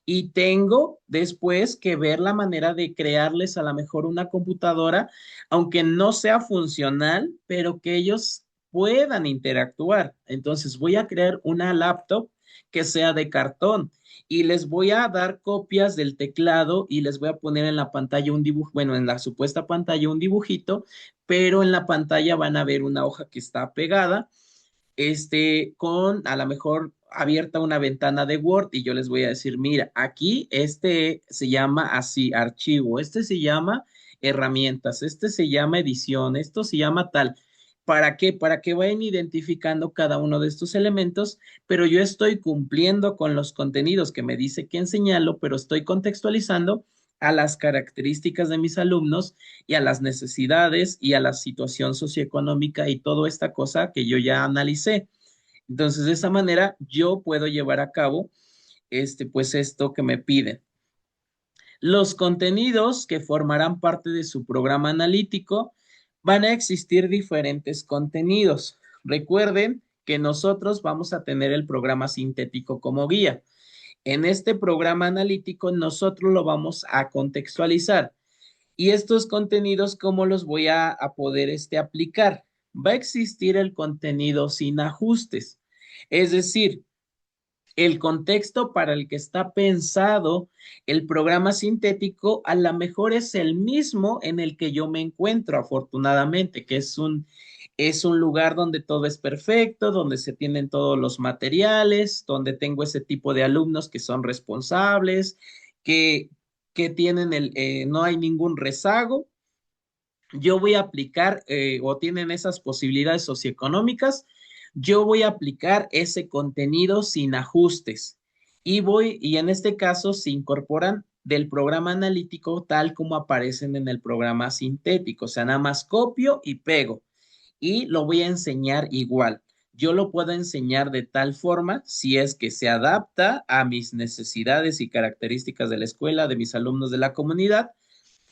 Speaker 1: Y tengo después que ver la manera de crearles a lo mejor una computadora, aunque no sea funcional, pero que ellos puedan interactuar. Entonces voy a crear una laptop que sea de cartón y les voy a dar copias del teclado y les voy a poner en la pantalla un dibujo, bueno, en la supuesta pantalla un dibujito, pero en la pantalla van a ver una hoja que está pegada, con a lo mejor abierta una ventana de Word y yo les voy a decir, mira, aquí este se llama así, archivo, este se llama herramientas, este se llama edición, esto se llama tal. ¿Para qué? Para que vayan identificando cada uno de estos elementos, pero yo estoy cumpliendo con los contenidos que me dice que enseñarlo, pero estoy contextualizando a las características de mis alumnos y a las necesidades y a la situación socioeconómica y toda esta cosa que yo ya analicé. Entonces, de esa manera yo puedo llevar a cabo pues esto que me piden. Los contenidos que formarán parte de su programa analítico van a existir diferentes contenidos. Recuerden que nosotros vamos a tener el programa sintético como guía. En este programa analítico nosotros lo vamos a contextualizar. Y estos contenidos, ¿cómo los voy a poder aplicar? Va a existir el contenido sin ajustes. Es decir, el contexto para el que está pensado el programa sintético a lo mejor es el mismo en el que yo me encuentro, afortunadamente, que es un lugar donde todo es perfecto, donde se tienen todos los materiales, donde tengo ese tipo de alumnos que son responsables, que, que tienen no hay ningún rezago. Yo voy a aplicar o tienen esas posibilidades socioeconómicas, yo voy a aplicar ese contenido sin ajustes y en este caso se incorporan del programa analítico tal como aparecen en el programa sintético, o sea, nada más copio y pego y lo voy a enseñar igual. Yo lo puedo enseñar de tal forma si es que se adapta a mis necesidades y características de la escuela, de mis alumnos de la comunidad,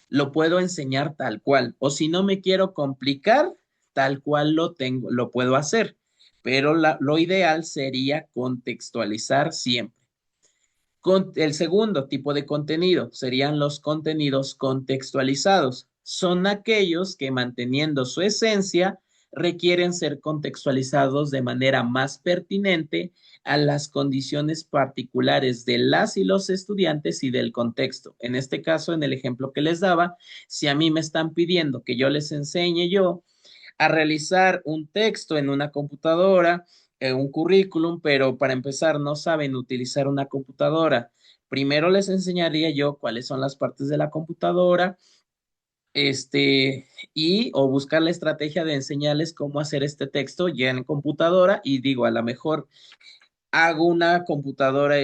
Speaker 1: lo puedo enseñar tal cual. O si no me quiero complicar, tal cual lo tengo, lo puedo hacer. Pero lo ideal sería contextualizar siempre. El segundo tipo de contenido serían los contenidos contextualizados. Son aquellos que manteniendo su esencia requieren ser contextualizados de manera más pertinente a las condiciones particulares de las y los estudiantes y del contexto. En este caso, en el ejemplo que les daba, si a mí me están pidiendo que yo les enseñe yo a realizar un texto en una computadora, un currículum, pero para empezar no saben utilizar una computadora. Primero les enseñaría yo cuáles son las partes de la computadora, o buscar la estrategia de enseñarles cómo hacer este texto ya en computadora y digo, a lo mejor hago una computadora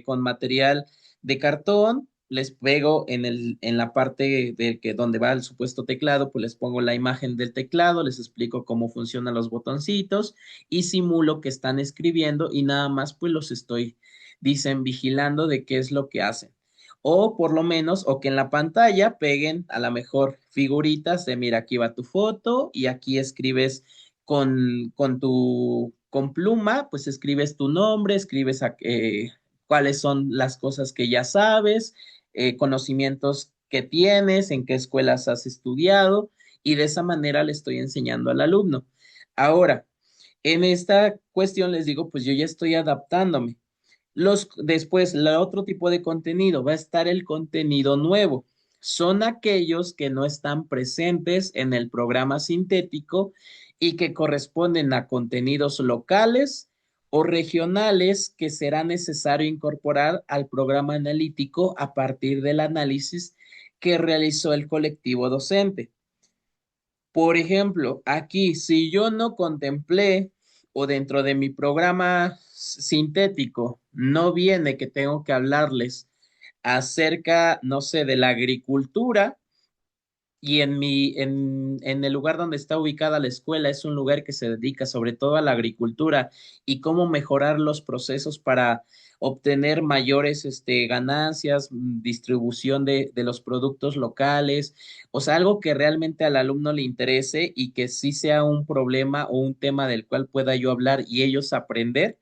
Speaker 1: con material de cartón, les pego en la parte donde va el supuesto teclado, pues les pongo la imagen del teclado, les explico cómo funcionan los botoncitos y simulo que están escribiendo y nada más pues los estoy, dicen, vigilando de qué es lo que hacen. O por lo menos, o que en la pantalla peguen a la mejor figuritas de, mira, aquí va tu foto y aquí escribes con pluma, pues escribes tu nombre, escribes cuáles son las cosas que ya sabes, conocimientos que tienes, en qué escuelas has estudiado, y de esa manera le estoy enseñando al alumno. Ahora, en esta cuestión les digo, pues yo ya estoy adaptándome. Después, el otro tipo de contenido va a estar el contenido nuevo. Son aquellos que no están presentes en el programa sintético y que corresponden a contenidos locales o regionales que será necesario incorporar al programa analítico a partir del análisis que realizó el colectivo docente. Por ejemplo, aquí, si yo no contemplé o dentro de mi programa sintético no viene que tengo que hablarles acerca, no sé, de la agricultura, y en el lugar donde está ubicada la escuela es un lugar que se dedica sobre todo a la agricultura y cómo mejorar los procesos para obtener mayores ganancias, distribución de los productos locales, o sea, algo que realmente al alumno le interese y que sí sea un problema o un tema del cual pueda yo hablar y ellos aprender,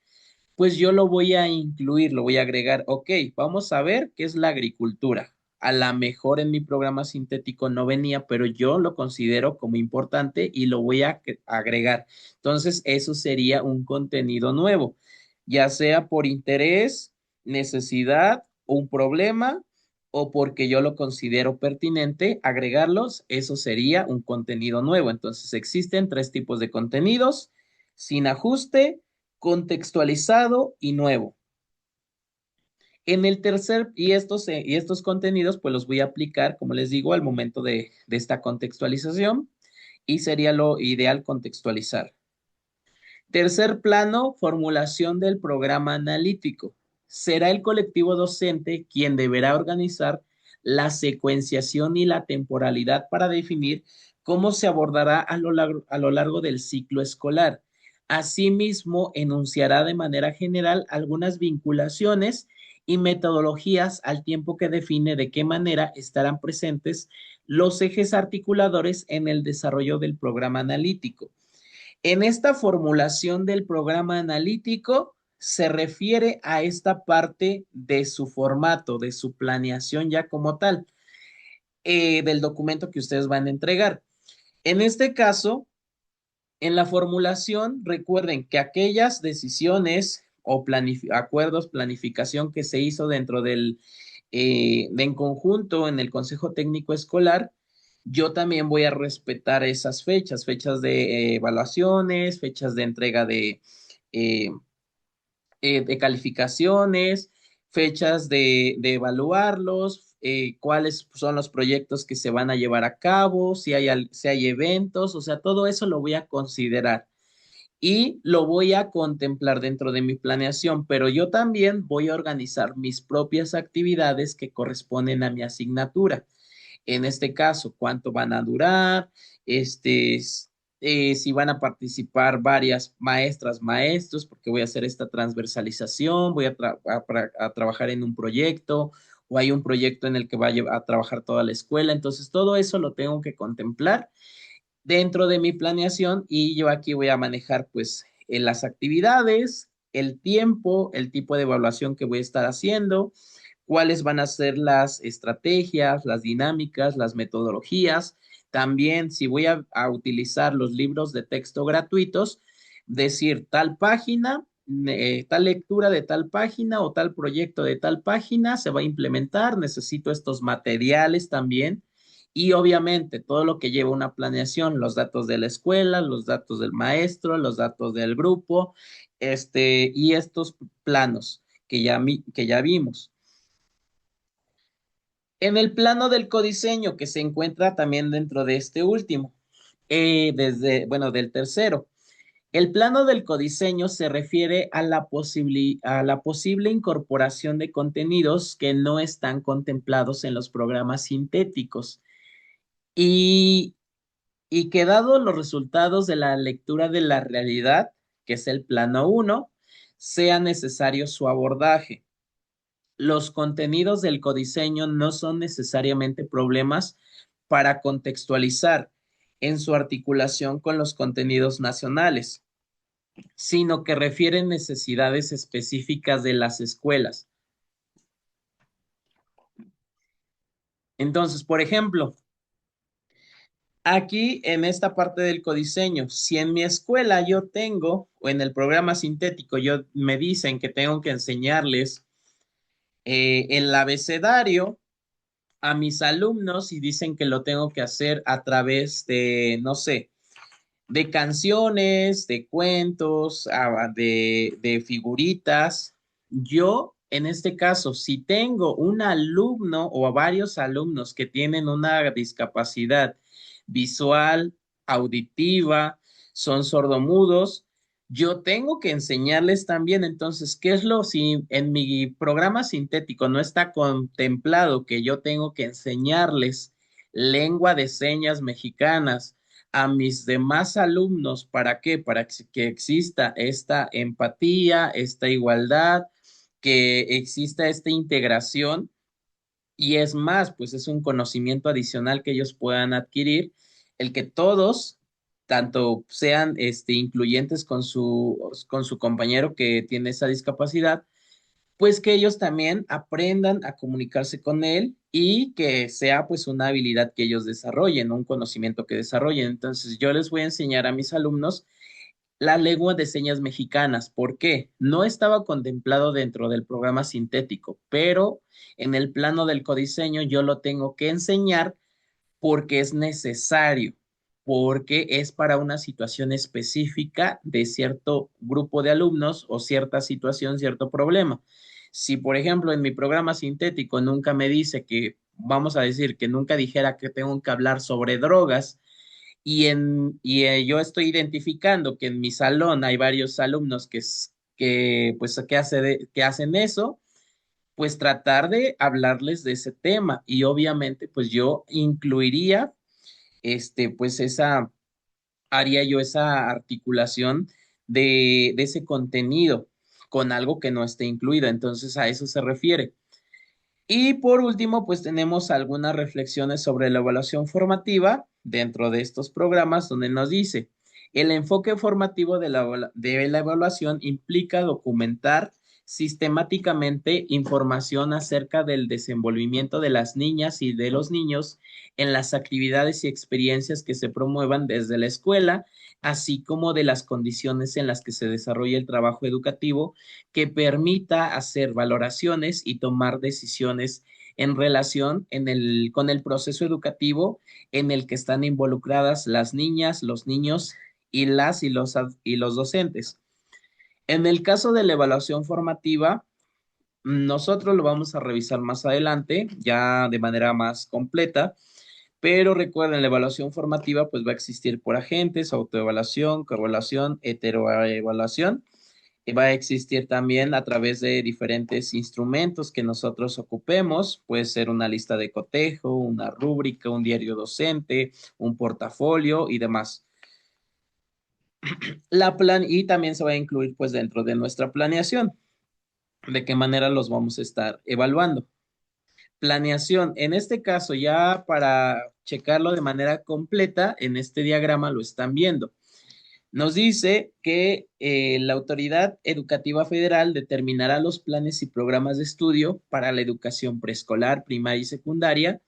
Speaker 1: pues yo lo voy a incluir, lo voy a agregar. Ok, vamos a ver qué es la agricultura. A lo mejor en mi programa sintético no venía, pero yo lo considero como importante y lo voy a agregar. Entonces, eso sería un contenido nuevo, ya sea por interés, necesidad, un problema o porque yo lo considero pertinente, agregarlos, eso sería un contenido nuevo. Entonces, existen tres tipos de contenidos: sin ajuste, contextualizado y nuevo. En el tercer, y estos contenidos, pues los voy a aplicar, como les digo, al momento de esta contextualización y sería lo ideal contextualizar. Tercer plano, formulación del programa analítico. Será el colectivo docente quien deberá organizar la secuenciación y la temporalidad para definir cómo se abordará a lo largo del ciclo escolar. Asimismo, enunciará de manera general algunas vinculaciones y metodologías al tiempo que define de qué manera estarán presentes los ejes articuladores en el desarrollo del programa analítico. En esta formulación del programa analítico se refiere a esta parte de su formato, de su planeación ya como tal, del documento que ustedes van a entregar. En este caso, en la formulación, recuerden que aquellas decisiones o acuerdos, planificación que se hizo dentro en conjunto en el Consejo Técnico Escolar, yo también voy a respetar esas fechas, fechas de evaluaciones, fechas de entrega eh, de calificaciones, fechas de evaluarlos, cuáles son los proyectos que se van a llevar a cabo, si hay eventos, o sea, todo eso lo voy a considerar y lo voy a contemplar dentro de mi planeación, pero yo también voy a organizar mis propias actividades que corresponden a mi asignatura. En este caso, cuánto van a durar, si van a participar varias maestras, maestros, porque voy a hacer esta transversalización, voy a trabajar en un proyecto o hay un proyecto en el que va a trabajar toda la escuela. Entonces, todo eso lo tengo que contemplar dentro de mi planeación y yo aquí voy a manejar pues las actividades, el tiempo, el tipo de evaluación que voy a estar haciendo, cuáles van a ser las estrategias, las dinámicas, las metodologías. También si voy a utilizar los libros de texto gratuitos, decir tal página, tal lectura de tal página o tal proyecto de tal página se va a implementar, necesito estos materiales también y obviamente todo lo que lleva una planeación, los datos de la escuela, los datos del maestro, los datos del grupo, y estos planos que ya vimos. En el plano del codiseño, que se encuentra también dentro de este último, bueno, del tercero. El plano del codiseño se refiere a a la posible incorporación de contenidos que no están contemplados en los programas sintéticos y, y que dado los resultados de la lectura de la realidad, que es el plano uno, sea necesario su abordaje. Los contenidos del codiseño no son necesariamente problemas para contextualizar en su articulación con los contenidos nacionales, sino que refieren necesidades específicas de las escuelas. Entonces, por ejemplo, aquí en esta parte del codiseño, si en mi escuela yo tengo, o en el programa sintético, me dicen que tengo que enseñarles el abecedario a mis alumnos y dicen que lo tengo que hacer a través de, no sé, de canciones, de cuentos, de figuritas. Yo, en este caso, si tengo un alumno o varios alumnos que tienen una discapacidad visual, auditiva, son sordomudos, yo tengo que enseñarles también. Entonces, ¿qué es si en mi programa sintético no está contemplado que yo tengo que enseñarles lengua de señas mexicanas a mis demás alumnos? ¿Para qué? Para que exista esta empatía, esta igualdad, que exista esta integración y es más, pues es un conocimiento adicional que ellos puedan adquirir, el que todos, tanto sean incluyentes con su compañero que tiene esa discapacidad, pues que ellos también aprendan a comunicarse con él y que sea pues una habilidad que ellos desarrollen, un conocimiento que desarrollen. Entonces yo les voy a enseñar a mis alumnos la lengua de señas mexicanas. ¿Por qué? No estaba contemplado dentro del programa sintético, pero en el plano del codiseño yo lo tengo que enseñar porque es necesario, porque es para una situación específica de cierto grupo de alumnos o cierta situación, cierto problema. Si, por ejemplo, en mi programa sintético nunca me dice que, vamos a decir, que nunca dijera que tengo que hablar sobre drogas, yo estoy identificando que en mi salón hay varios alumnos que hacen eso, pues tratar de hablarles de ese tema y obviamente pues yo incluiría pues haría yo esa articulación de ese contenido con algo que no esté incluido. Entonces a eso se refiere. Y por último, pues tenemos algunas reflexiones sobre la evaluación formativa dentro de estos programas donde nos dice, el enfoque formativo de la evaluación implica documentar sistemáticamente información acerca del desenvolvimiento de las niñas y de los niños en las actividades y experiencias que se promuevan desde la escuela, así como de las condiciones en las que se desarrolla el trabajo educativo que permita hacer valoraciones y tomar decisiones en relación con el proceso educativo en el que están involucradas las niñas, los niños y los docentes. En el caso de la evaluación formativa, nosotros lo vamos a revisar más adelante, ya de manera más completa, pero recuerden, la evaluación formativa pues va a existir por agentes, autoevaluación, coevaluación, heteroevaluación, y va a existir también a través de diferentes instrumentos que nosotros ocupemos. Puede ser una lista de cotejo, una rúbrica, un diario docente, un portafolio y demás. Y también se va a incluir pues dentro de nuestra planeación, de qué manera los vamos a estar evaluando. Planeación, en este caso ya para checarlo de manera completa, en este diagrama lo están viendo. Nos dice que la Autoridad Educativa Federal determinará los planes y programas de estudio para la educación preescolar, primaria y secundaria,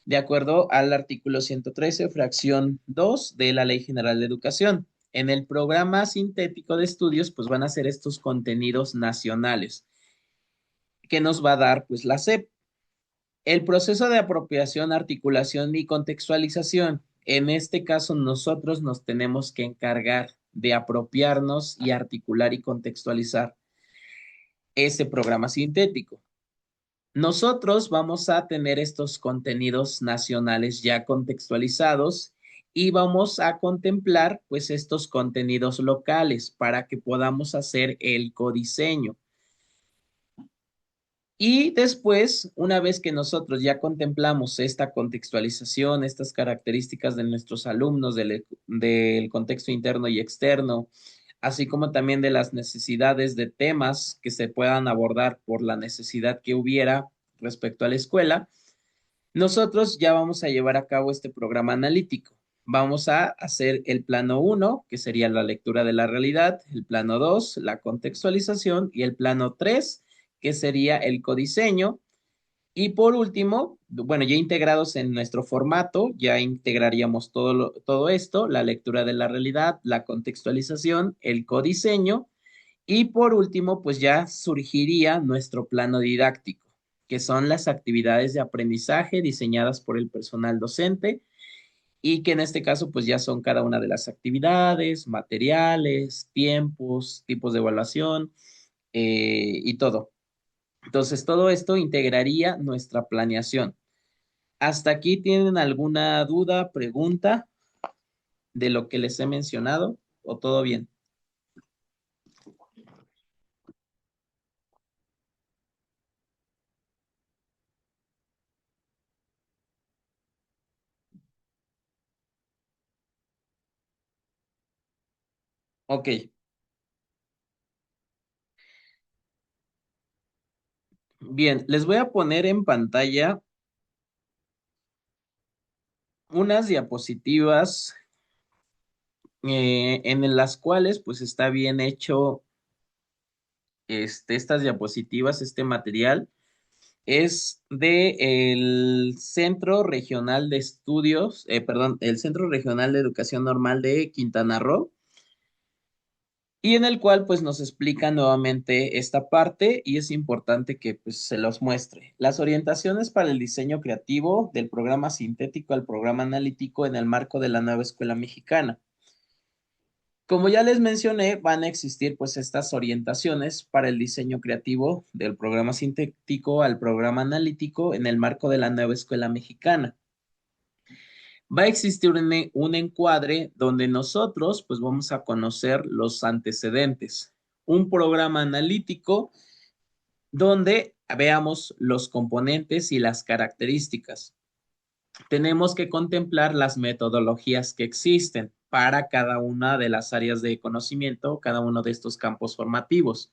Speaker 1: de acuerdo al artículo 113, fracción 2 de la Ley General de Educación. En el programa sintético de estudios, pues van a ser estos contenidos nacionales que nos va a dar pues la SEP. El proceso de apropiación, articulación y contextualización. En este caso, nosotros nos tenemos que encargar de apropiarnos y articular y contextualizar ese programa sintético. Nosotros vamos a tener estos contenidos nacionales ya contextualizados y vamos a contemplar pues estos contenidos locales para que podamos hacer el codiseño. Y después, una vez que nosotros ya contemplamos esta contextualización, estas características de nuestros alumnos, del contexto interno y externo, así como también de las necesidades de temas que se puedan abordar por la necesidad que hubiera respecto a la escuela, nosotros ya vamos a llevar a cabo este programa analítico. Vamos a hacer el plano uno, que sería la lectura de la realidad, el plano 2, la contextualización, y el plano 3, que sería el codiseño. Y por último, bueno, ya integrados en nuestro formato, ya integraríamos todo esto, la lectura de la realidad, la contextualización, el codiseño, y por último, pues ya surgiría nuestro plano didáctico, que son las actividades de aprendizaje diseñadas por el personal docente y que en este caso pues ya son cada una de las actividades, materiales, tiempos, tipos de evaluación y todo. Entonces, todo esto integraría nuestra planeación. ¿Hasta aquí tienen alguna duda, pregunta de lo que les he mencionado o todo bien? Ok, bien, les voy a poner en pantalla unas diapositivas en las cuales pues está bien hecho estas diapositivas, este material. Es de el Centro Regional de Estudios, perdón, el Centro Regional de Educación Normal de Quintana Roo, y en el cual pues nos explica nuevamente esta parte y es importante que pues se los muestre. Las orientaciones para el diseño creativo del programa sintético al programa analítico en el marco de la nueva escuela mexicana. Como ya les mencioné, van a existir pues estas orientaciones para el diseño creativo del programa sintético al programa analítico en el marco de la nueva escuela mexicana. Va a existir un encuadre donde nosotros pues vamos a conocer los antecedentes, un programa analítico donde veamos los componentes y las características. Tenemos que contemplar las metodologías que existen para cada una de las áreas de conocimiento, cada uno de estos campos formativos.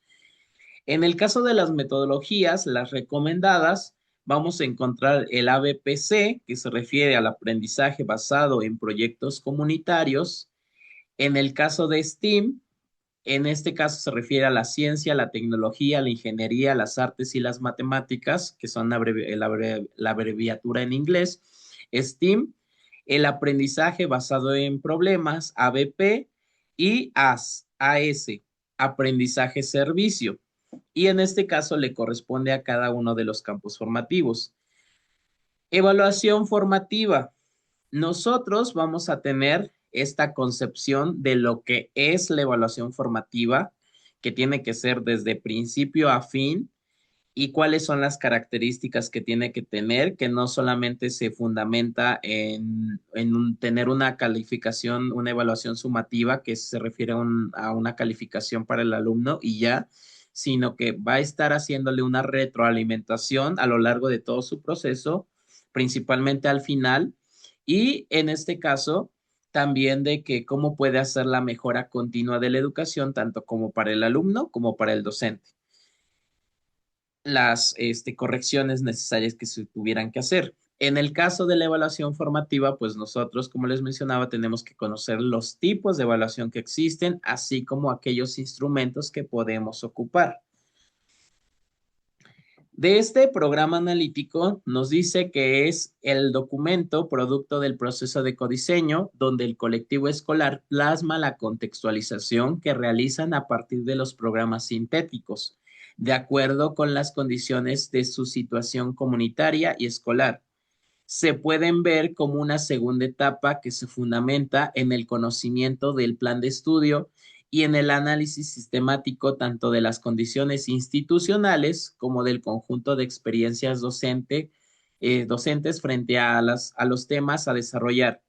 Speaker 1: En el caso de las metodologías, las recomendadas, vamos a encontrar el ABPC, que se refiere al aprendizaje basado en proyectos comunitarios. En el caso de STEAM, en este caso se refiere a la ciencia, la tecnología, la ingeniería, las artes y las matemáticas, que son la abreviatura en inglés. STEAM, el aprendizaje basado en problemas, ABP, y AS, aprendizaje servicio. Y en este caso le corresponde a cada uno de los campos formativos. Evaluación formativa. Nosotros vamos a tener esta concepción de lo que es la evaluación formativa, que tiene que ser desde principio a fin, y cuáles son las características que tiene que tener, que no solamente se fundamenta en tener una calificación, una evaluación sumativa, que se refiere a una calificación para el alumno y ya, sino que va a estar haciéndole una retroalimentación a lo largo de todo su proceso, principalmente al final, y en este caso también de que cómo puede hacer la mejora continua de la educación, tanto como para el alumno como para el docente, las correcciones necesarias que se tuvieran que hacer. En el caso de la evaluación formativa, pues nosotros, como les mencionaba, tenemos que conocer los tipos de evaluación que existen, así como aquellos instrumentos que podemos ocupar. De este programa analítico nos dice que es el documento producto del proceso de codiseño, donde el colectivo escolar plasma la contextualización que realizan a partir de los programas sintéticos, de acuerdo con las condiciones de su situación comunitaria y escolar. Se pueden ver como una segunda etapa que se fundamenta en el conocimiento del plan de estudio y en el análisis sistemático tanto de las condiciones institucionales como del conjunto de experiencias docentes frente a los temas a desarrollar.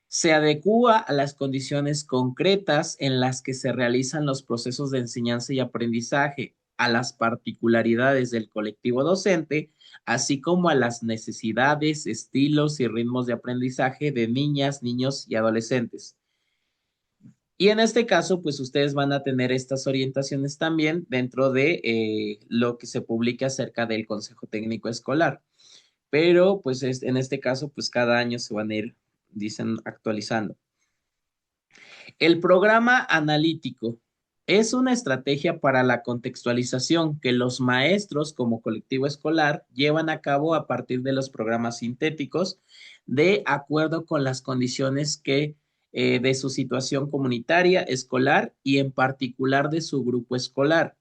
Speaker 1: Se adecúa a las condiciones concretas en las que se realizan los procesos de enseñanza y aprendizaje, a las particularidades del colectivo docente, así como a las necesidades, estilos y ritmos de aprendizaje de niñas, niños y adolescentes. Y en este caso, pues ustedes van a tener estas orientaciones también dentro de lo que se publique acerca del Consejo Técnico Escolar. Pero pues en este caso, pues cada año se van a ir, dicen, actualizando. El programa analítico es una estrategia para la contextualización que los maestros como colectivo escolar llevan a cabo a partir de los programas sintéticos de acuerdo con las condiciones de su situación comunitaria, escolar y en particular de su grupo escolar.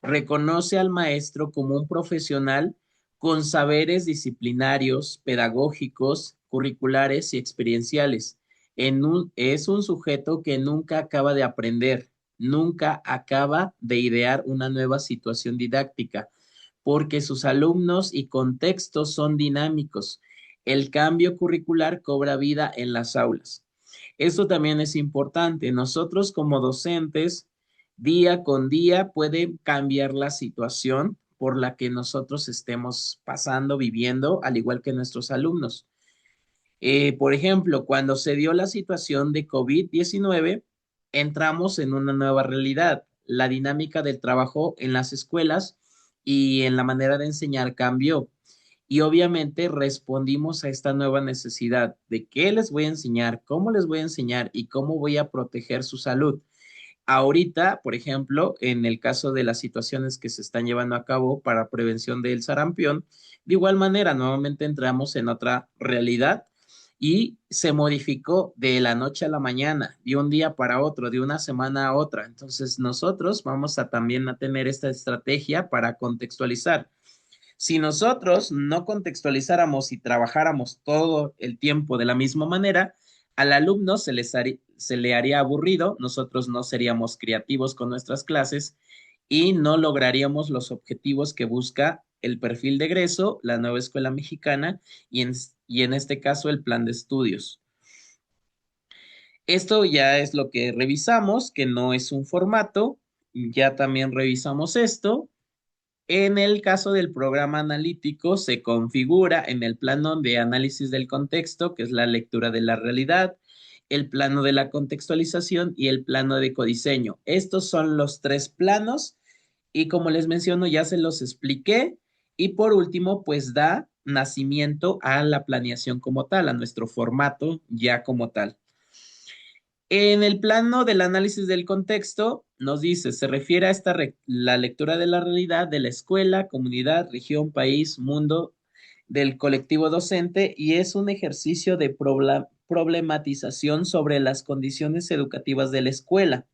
Speaker 1: Reconoce al maestro como un profesional con saberes disciplinarios, pedagógicos, curriculares y experienciales. Es un sujeto que nunca acaba de aprender, nunca acaba de idear una nueva situación didáctica, porque sus alumnos y contextos son dinámicos. El cambio curricular cobra vida en las aulas. Esto también es importante. Nosotros como docentes, día con día puede cambiar la situación por la que nosotros estemos pasando, viviendo, al igual que nuestros alumnos. Por ejemplo, cuando se dio la situación de COVID-19, entramos en una nueva realidad. La dinámica del trabajo en las escuelas y en la manera de enseñar cambió. Y obviamente respondimos a esta nueva necesidad de qué les voy a enseñar, cómo les voy a enseñar y cómo voy a proteger su salud. Ahorita, por ejemplo, en el caso de las situaciones que se están llevando a cabo para prevención del sarampión, de igual manera, nuevamente entramos en otra realidad y se modificó de la noche a la mañana, de un día para otro, de una semana a otra. Entonces, nosotros vamos a también a tener esta estrategia para contextualizar. Si nosotros no contextualizáramos y trabajáramos todo el tiempo de la misma manera, al alumno se le haría aburrido, nosotros no seríamos creativos con nuestras clases y no lograríamos los objetivos que busca el perfil de egreso, la nueva escuela mexicana y en este caso el plan de estudios. Esto ya es lo que revisamos, que no es un formato, ya también revisamos esto. En el caso del programa analítico, se configura en el plano de análisis del contexto, que es la lectura de la realidad, el plano de la contextualización y el plano de codiseño. Estos son los tres planos y como les menciono, ya se los expliqué. Y por último, pues da nacimiento a la planeación como tal, a nuestro formato ya como tal. En el plano del análisis del contexto, nos dice, se refiere a la lectura de la realidad de la escuela, comunidad, región, país, mundo, del colectivo docente y es un ejercicio de problematización sobre las condiciones educativas de la escuela.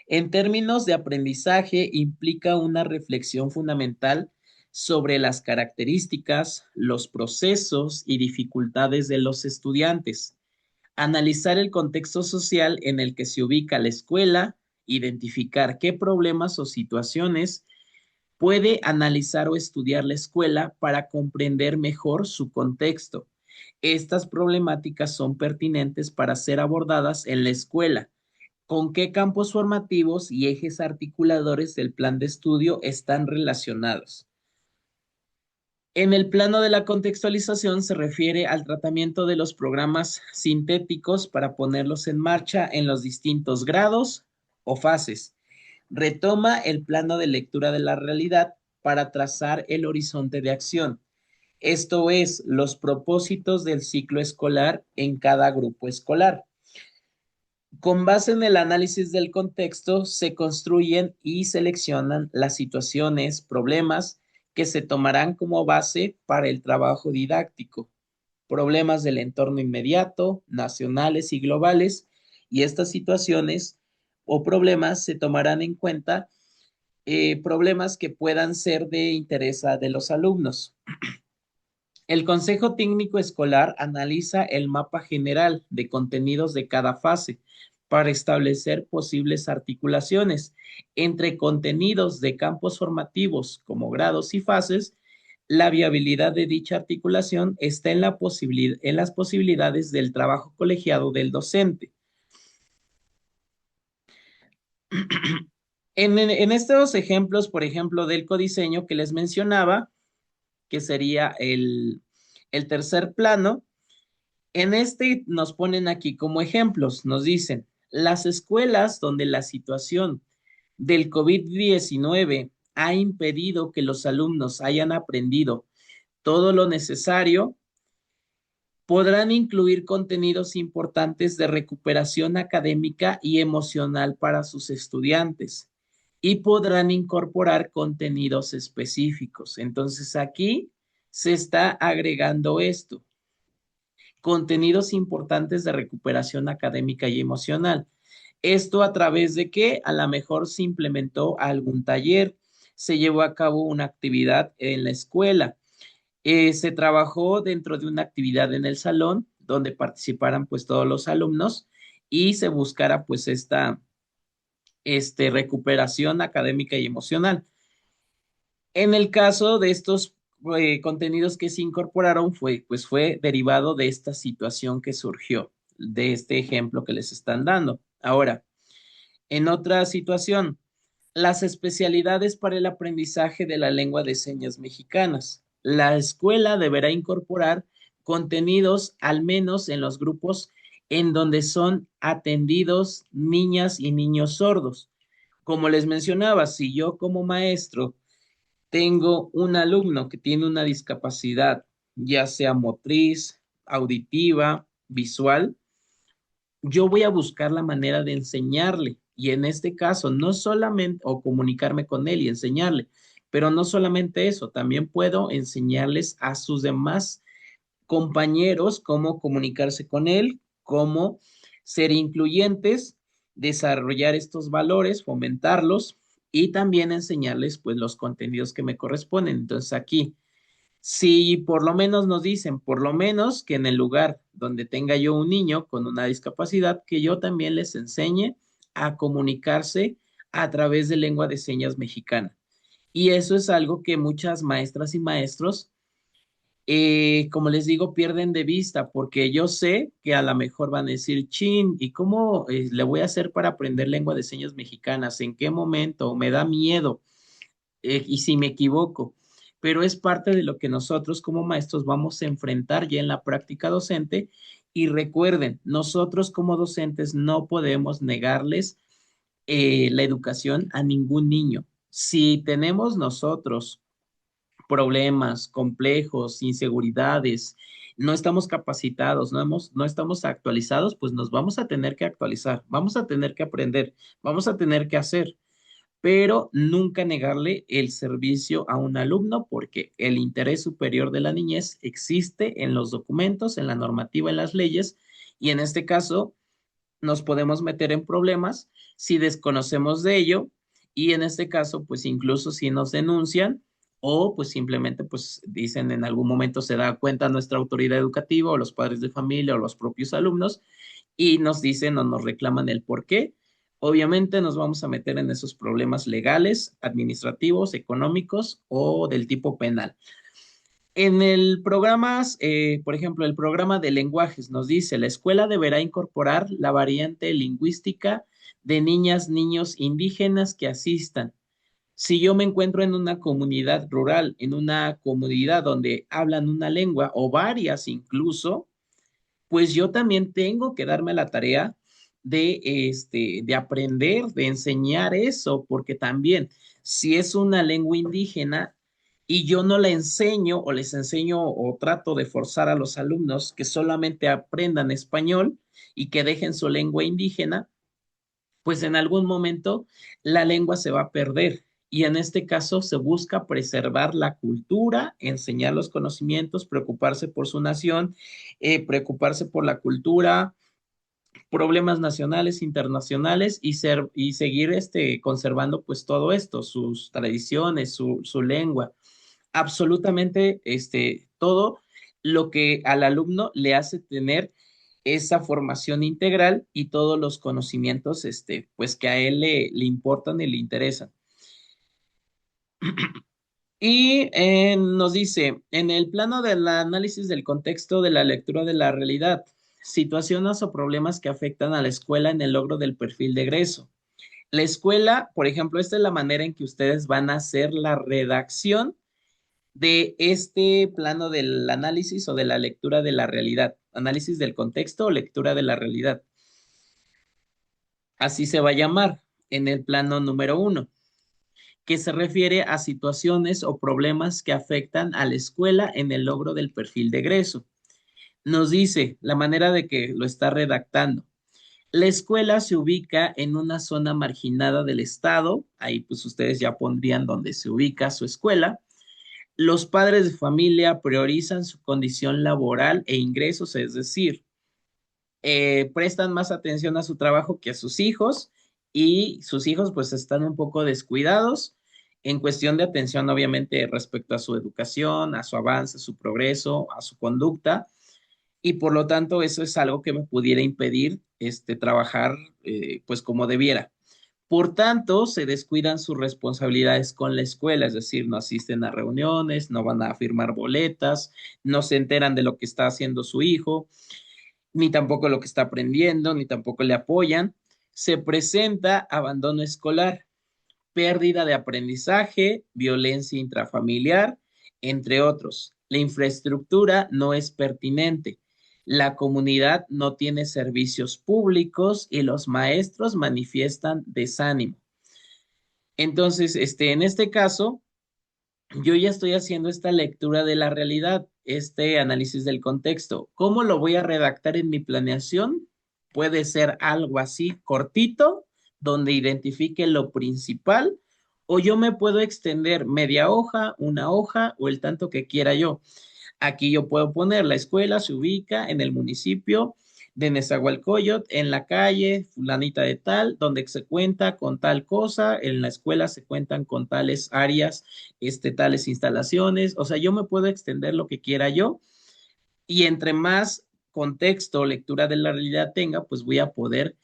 Speaker 1: En términos de aprendizaje, implica una reflexión fundamental sobre las características, los procesos y dificultades de los estudiantes. Analizar el contexto social en el que se ubica la escuela, identificar qué problemas o situaciones puede analizar o estudiar la escuela para comprender mejor su contexto. Estas problemáticas son pertinentes para ser abordadas en la escuela. ¿Con qué campos formativos y ejes articuladores del plan de estudio están relacionados? En el plano de la contextualización se refiere al tratamiento de los programas sintéticos para ponerlos en marcha en los distintos grados o fases. Retoma el plano de lectura de la realidad para trazar el horizonte de acción. Esto es, los propósitos del ciclo escolar en cada grupo escolar. Con base en el análisis del contexto, se construyen y seleccionan las situaciones, problemas que se tomarán como base para el trabajo didáctico, problemas del entorno inmediato, nacionales y globales, y estas situaciones o problemas se tomarán en cuenta problemas que puedan ser de interés de los alumnos. El Consejo Técnico Escolar analiza el mapa general de contenidos de cada fase para establecer posibles articulaciones entre contenidos de campos formativos como grados y fases. La viabilidad de dicha articulación está en en las posibilidades del trabajo colegiado del docente. En estos ejemplos, por ejemplo, del codiseño que les mencionaba, que sería el tercer plano, en este nos ponen aquí como ejemplos, nos dicen, las escuelas donde la situación del COVID-19 ha impedido que los alumnos hayan aprendido todo lo necesario, podrán incluir contenidos importantes de recuperación académica y emocional para sus estudiantes y podrán incorporar contenidos específicos. Entonces aquí se está agregando esto, contenidos importantes de recuperación académica y emocional. Esto a través de que a lo mejor se implementó algún taller, se llevó a cabo una actividad en la escuela, se trabajó dentro de una actividad en el salón donde participaran pues todos los alumnos y se buscara pues esta recuperación académica y emocional. En el caso de estos contenidos que se incorporaron fue derivado de esta situación que surgió, de este ejemplo que les están dando. Ahora, en otra situación, las especialidades para el aprendizaje de la lengua de señas mexicanas. La escuela deberá incorporar contenidos al menos en los grupos en donde son atendidos niñas y niños sordos. Como les mencionaba, si yo como maestro tengo un alumno que tiene una discapacidad, ya sea motriz, auditiva, visual, yo voy a buscar la manera de enseñarle y en este caso no solamente o comunicarme con él y enseñarle, pero no solamente eso, también puedo enseñarles a sus demás compañeros cómo comunicarse con él, cómo ser incluyentes, desarrollar estos valores, fomentarlos y también enseñarles pues los contenidos que me corresponden. Entonces aquí, si por lo menos nos dicen, por lo menos que en el lugar donde tenga yo un niño con una discapacidad, que yo también les enseñe a comunicarse a través de lengua de señas mexicana. Y eso es algo que muchas maestras y maestros, como les digo, pierden de vista, porque yo sé que a lo mejor van a decir, chin, ¿y cómo le voy a hacer para aprender lengua de señas mexicanas? ¿En qué momento? Me da miedo y si me equivoco, pero es parte de lo que nosotros como maestros vamos a enfrentar ya en la práctica docente. Y recuerden, nosotros como docentes no podemos negarles la educación a ningún niño. Si tenemos nosotros problemas complejos, inseguridades, no estamos capacitados, no estamos actualizados, pues nos vamos a tener que actualizar, vamos a tener que aprender, vamos a tener que hacer, pero nunca negarle el servicio a un alumno porque el interés superior de la niñez existe en los documentos, en la normativa, en las leyes, y en este caso nos podemos meter en problemas si desconocemos de ello y en este caso, pues incluso si nos denuncian o pues simplemente pues dicen en algún momento se da cuenta nuestra autoridad educativa o los padres de familia o los propios alumnos y nos dicen o nos reclaman el por qué. Obviamente nos vamos a meter en esos problemas legales, administrativos, económicos o del tipo penal. En el programa, por ejemplo, el programa de lenguajes nos dice, la escuela deberá incorporar la variante lingüística de niñas, niños indígenas que asistan. Si yo me encuentro en una comunidad rural, en una comunidad donde hablan una lengua o varias incluso, pues yo también tengo que darme la tarea de aprender, de enseñar eso, porque también si es una lengua indígena y yo no la enseño o les enseño o trato de forzar a los alumnos que solamente aprendan español y que dejen su lengua indígena, pues en algún momento la lengua se va a perder. Y en este caso se busca preservar la cultura, enseñar los conocimientos, preocuparse por su nación, preocuparse por la cultura, problemas nacionales, internacionales y seguir conservando pues todo esto, sus tradiciones, su lengua, absolutamente todo lo que al alumno le hace tener esa formación integral y todos los conocimientos, pues que a él le importan y le interesan. Y nos dice, en el plano del análisis del contexto de la lectura de la realidad, situaciones o problemas que afectan a la escuela en el logro del perfil de egreso. La escuela, por ejemplo, esta es la manera en que ustedes van a hacer la redacción de este plano del análisis o de la lectura de la realidad. Análisis del contexto o lectura de la realidad. Así se va a llamar en el plano número 1, que se refiere a situaciones o problemas que afectan a la escuela en el logro del perfil de egreso. Nos dice la manera de que lo está redactando. La escuela se ubica en una zona marginada del estado, ahí pues ustedes ya pondrían donde se ubica su escuela. Los padres de familia priorizan su condición laboral e ingresos, es decir, prestan más atención a su trabajo que a sus hijos y sus hijos pues están un poco descuidados en cuestión de atención, obviamente, respecto a su educación, a su avance, a su progreso, a su conducta, y por lo tanto eso es algo que me pudiera impedir trabajar pues como debiera. Por tanto, se descuidan sus responsabilidades con la escuela, es decir, no asisten a reuniones, no van a firmar boletas, no se enteran de lo que está haciendo su hijo, ni tampoco lo que está aprendiendo, ni tampoco le apoyan. Se presenta abandono escolar, pérdida de aprendizaje, violencia intrafamiliar, entre otros. La infraestructura no es pertinente. La comunidad no tiene servicios públicos y los maestros manifiestan desánimo. Entonces, en este caso, yo ya estoy haciendo esta lectura de la realidad, este análisis del contexto. ¿Cómo lo voy a redactar en mi planeación? Puede ser algo así cortito, donde identifique lo principal, o yo me puedo extender media hoja, una hoja o el tanto que quiera yo. Aquí yo puedo poner, la escuela se ubica en el municipio de Nezahualcóyotl, en la calle fulanita de tal, donde se cuenta con tal cosa, en la escuela se cuentan con tales áreas, tales instalaciones, o sea, yo me puedo extender lo que quiera yo y entre más contexto, lectura de la realidad tenga, pues voy a poder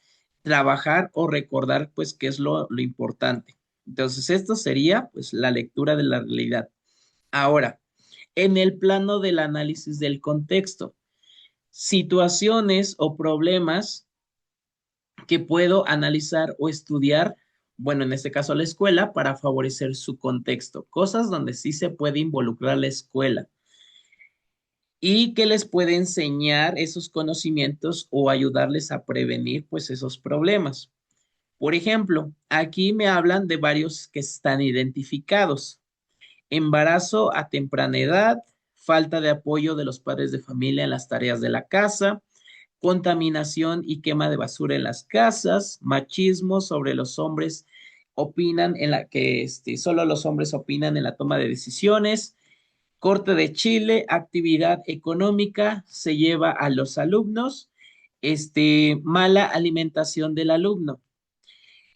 Speaker 1: trabajar o recordar pues qué es lo importante. Entonces, esto sería pues la lectura de la realidad. Ahora, en el plano del análisis del contexto, situaciones o problemas que puedo analizar o estudiar, bueno, en este caso la escuela, para favorecer su contexto, cosas donde sí se puede involucrar la escuela y que les puede enseñar esos conocimientos o ayudarles a prevenir pues esos problemas. Por ejemplo, aquí me hablan de varios que están identificados. Embarazo a temprana edad, falta de apoyo de los padres de familia en las tareas de la casa, contaminación y quema de basura en las casas, machismo sobre los hombres opinan en la que solo los hombres opinan en la toma de decisiones, corte de Chile, actividad económica se lleva a los alumnos, mala alimentación del alumno.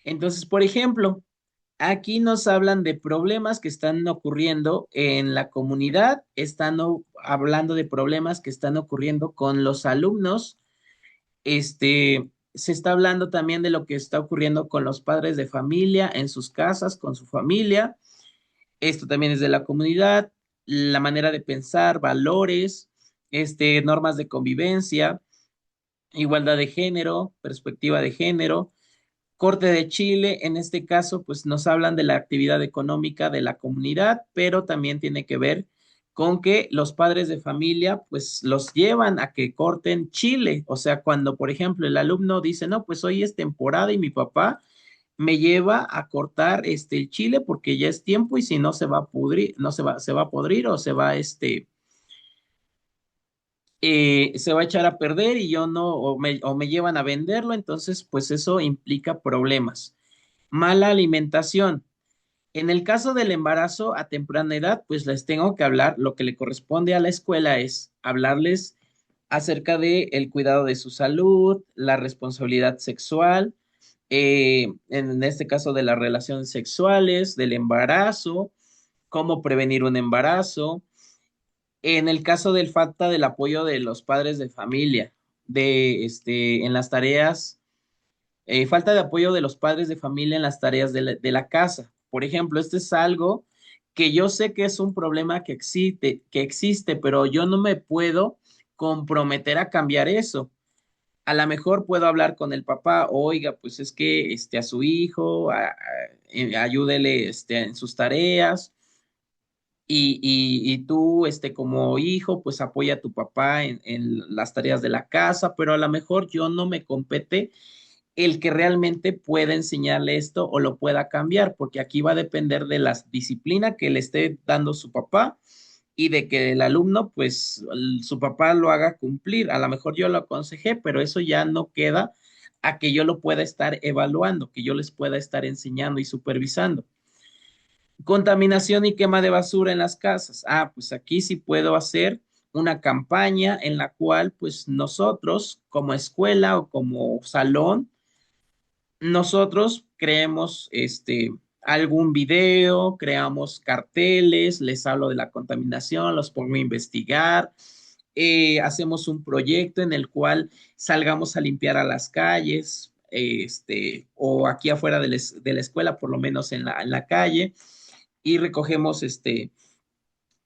Speaker 1: Entonces, por ejemplo, aquí nos hablan de problemas que están ocurriendo en la comunidad, están hablando de problemas que están ocurriendo con los alumnos, se está hablando también de lo que está ocurriendo con los padres de familia en sus casas, con su familia. Esto también es de la comunidad, la manera de pensar, valores, normas de convivencia, igualdad de género, perspectiva de género. Corte de Chile, en este caso, pues nos hablan de la actividad económica de la comunidad, pero también tiene que ver con que los padres de familia, pues los llevan a que corten chile. O sea, cuando, por ejemplo, el alumno dice, no, pues hoy es temporada y mi papá me lleva a cortar el chile porque ya es tiempo y si no se va a pudrir, no se va a podrir o se va a echar a perder y yo no, o me llevan a venderlo, entonces pues eso implica problemas. Mala alimentación. En el caso del embarazo a temprana edad, pues les tengo que hablar, lo que le corresponde a la escuela es hablarles acerca de el cuidado de su salud, la responsabilidad sexual, en este caso de las relaciones sexuales, del embarazo, cómo prevenir un embarazo. En el caso del falta del apoyo de los padres de familia, en las tareas, falta de apoyo de los padres de familia en las tareas de la casa. Por ejemplo, este es algo que yo sé que es un problema que existe, pero yo no me puedo comprometer a cambiar eso. A lo mejor puedo hablar con el papá, oiga, pues es que a su hijo, ayúdele en sus tareas y tú, como hijo, pues apoya a tu papá en las tareas de la casa, pero a lo mejor yo no me compete el que realmente pueda enseñarle esto o lo pueda cambiar, porque aquí va a depender de la disciplina que le esté dando su papá y de que el alumno, pues su papá lo haga cumplir. A lo mejor yo lo aconsejé, pero eso ya no queda a que yo lo pueda estar evaluando, que yo les pueda estar enseñando y supervisando. Contaminación y quema de basura en las casas. Ah, pues aquí sí puedo hacer una campaña en la cual, pues nosotros, como escuela o como salón, nosotros creemos algún video, creamos carteles, les hablo de la contaminación, los pongo a investigar, hacemos un proyecto en el cual salgamos a limpiar a las calles, o aquí afuera de la escuela, por lo menos en la calle, y recogemos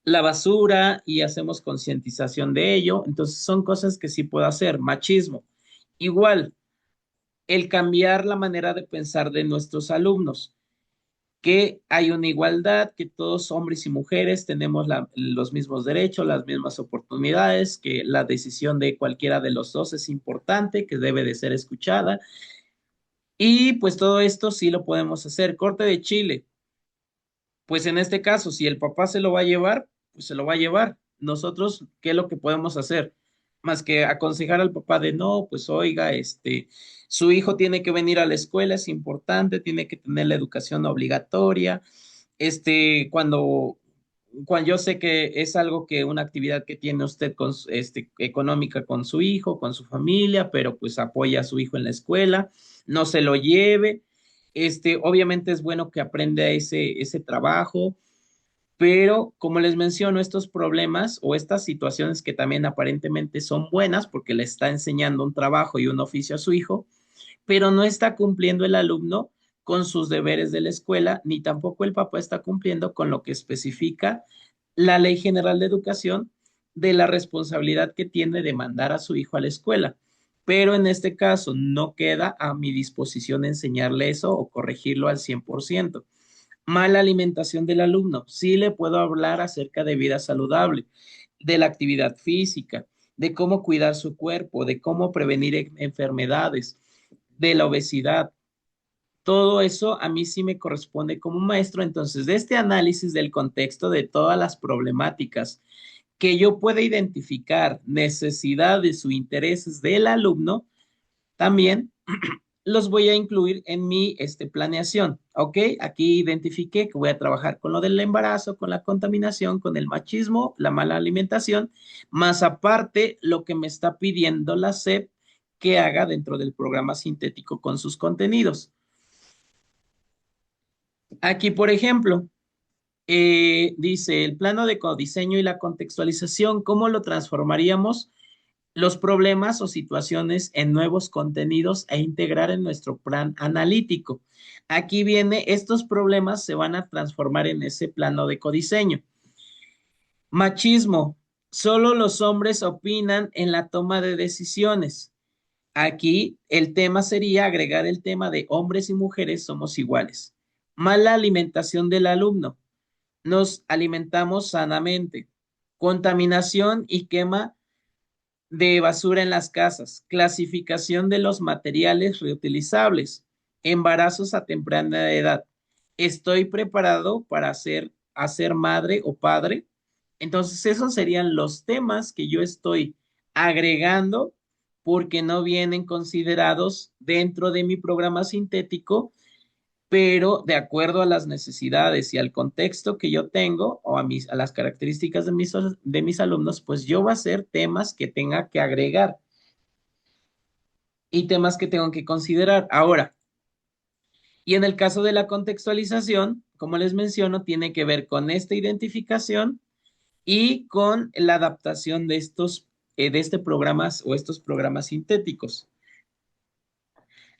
Speaker 1: la basura y hacemos concientización de ello. Entonces son cosas que sí puedo hacer. Machismo. Igual, el cambiar la manera de pensar de nuestros alumnos, que hay una igualdad, que todos hombres y mujeres tenemos los mismos derechos, las mismas oportunidades, que la decisión de cualquiera de los dos es importante, que debe de ser escuchada. Y pues todo esto sí lo podemos hacer. Corte de Chile. Pues en este caso, si el papá se lo va a llevar, pues se lo va a llevar. Nosotros, ¿qué es lo que podemos hacer? Más que aconsejar al papá de no, pues oiga, su hijo tiene que venir a la escuela, es importante, tiene que tener la educación obligatoria. Cuando yo sé que es algo que una actividad que tiene usted económica con su hijo, con su familia, pero pues apoya a su hijo en la escuela, no se lo lleve. Obviamente es bueno que aprenda ese trabajo, pero como les menciono, estos problemas o estas situaciones que también aparentemente son buenas porque le está enseñando un trabajo y un oficio a su hijo, pero no está cumpliendo el alumno con sus deberes de la escuela, ni tampoco el papá está cumpliendo con lo que especifica la Ley General de Educación de la responsabilidad que tiene de mandar a su hijo a la escuela. Pero en este caso no queda a mi disposición enseñarle eso o corregirlo al 100%. Mala alimentación del alumno. Sí le puedo hablar acerca de vida saludable, de la actividad física, de cómo cuidar su cuerpo, de cómo prevenir enfermedades, de la obesidad. Todo eso a mí sí me corresponde como maestro. Entonces, de este análisis del contexto de todas las problemáticas que yo pueda identificar, necesidades o intereses del alumno, también los voy a incluir en mi planeación. ¿Ok? Aquí identifiqué que voy a trabajar con lo del embarazo, con la contaminación, con el machismo, la mala alimentación, más aparte lo que me está pidiendo la SEP que haga dentro del programa sintético con sus contenidos. Aquí, por ejemplo, dice el plano de codiseño y la contextualización, ¿cómo lo transformaríamos los problemas o situaciones en nuevos contenidos e integrar en nuestro plan analítico? Aquí viene, estos problemas se van a transformar en ese plano de codiseño. Machismo, solo los hombres opinan en la toma de decisiones. Aquí el tema sería agregar el tema de hombres y mujeres somos iguales. Mala alimentación del alumno, nos alimentamos sanamente. Contaminación y quema de basura en las casas, clasificación de los materiales reutilizables, embarazos a temprana edad. ¿Estoy preparado para hacer madre o padre? Entonces, esos serían los temas que yo estoy agregando porque no vienen considerados dentro de mi programa sintético, pero de acuerdo a las necesidades y al contexto que yo tengo o a las características de mis alumnos, pues yo voy a hacer temas que tenga que agregar y temas que tengo que considerar. Ahora, y en el caso de la contextualización, como les menciono, tiene que ver con esta identificación y con la adaptación de estos de este programa o estos programas sintéticos.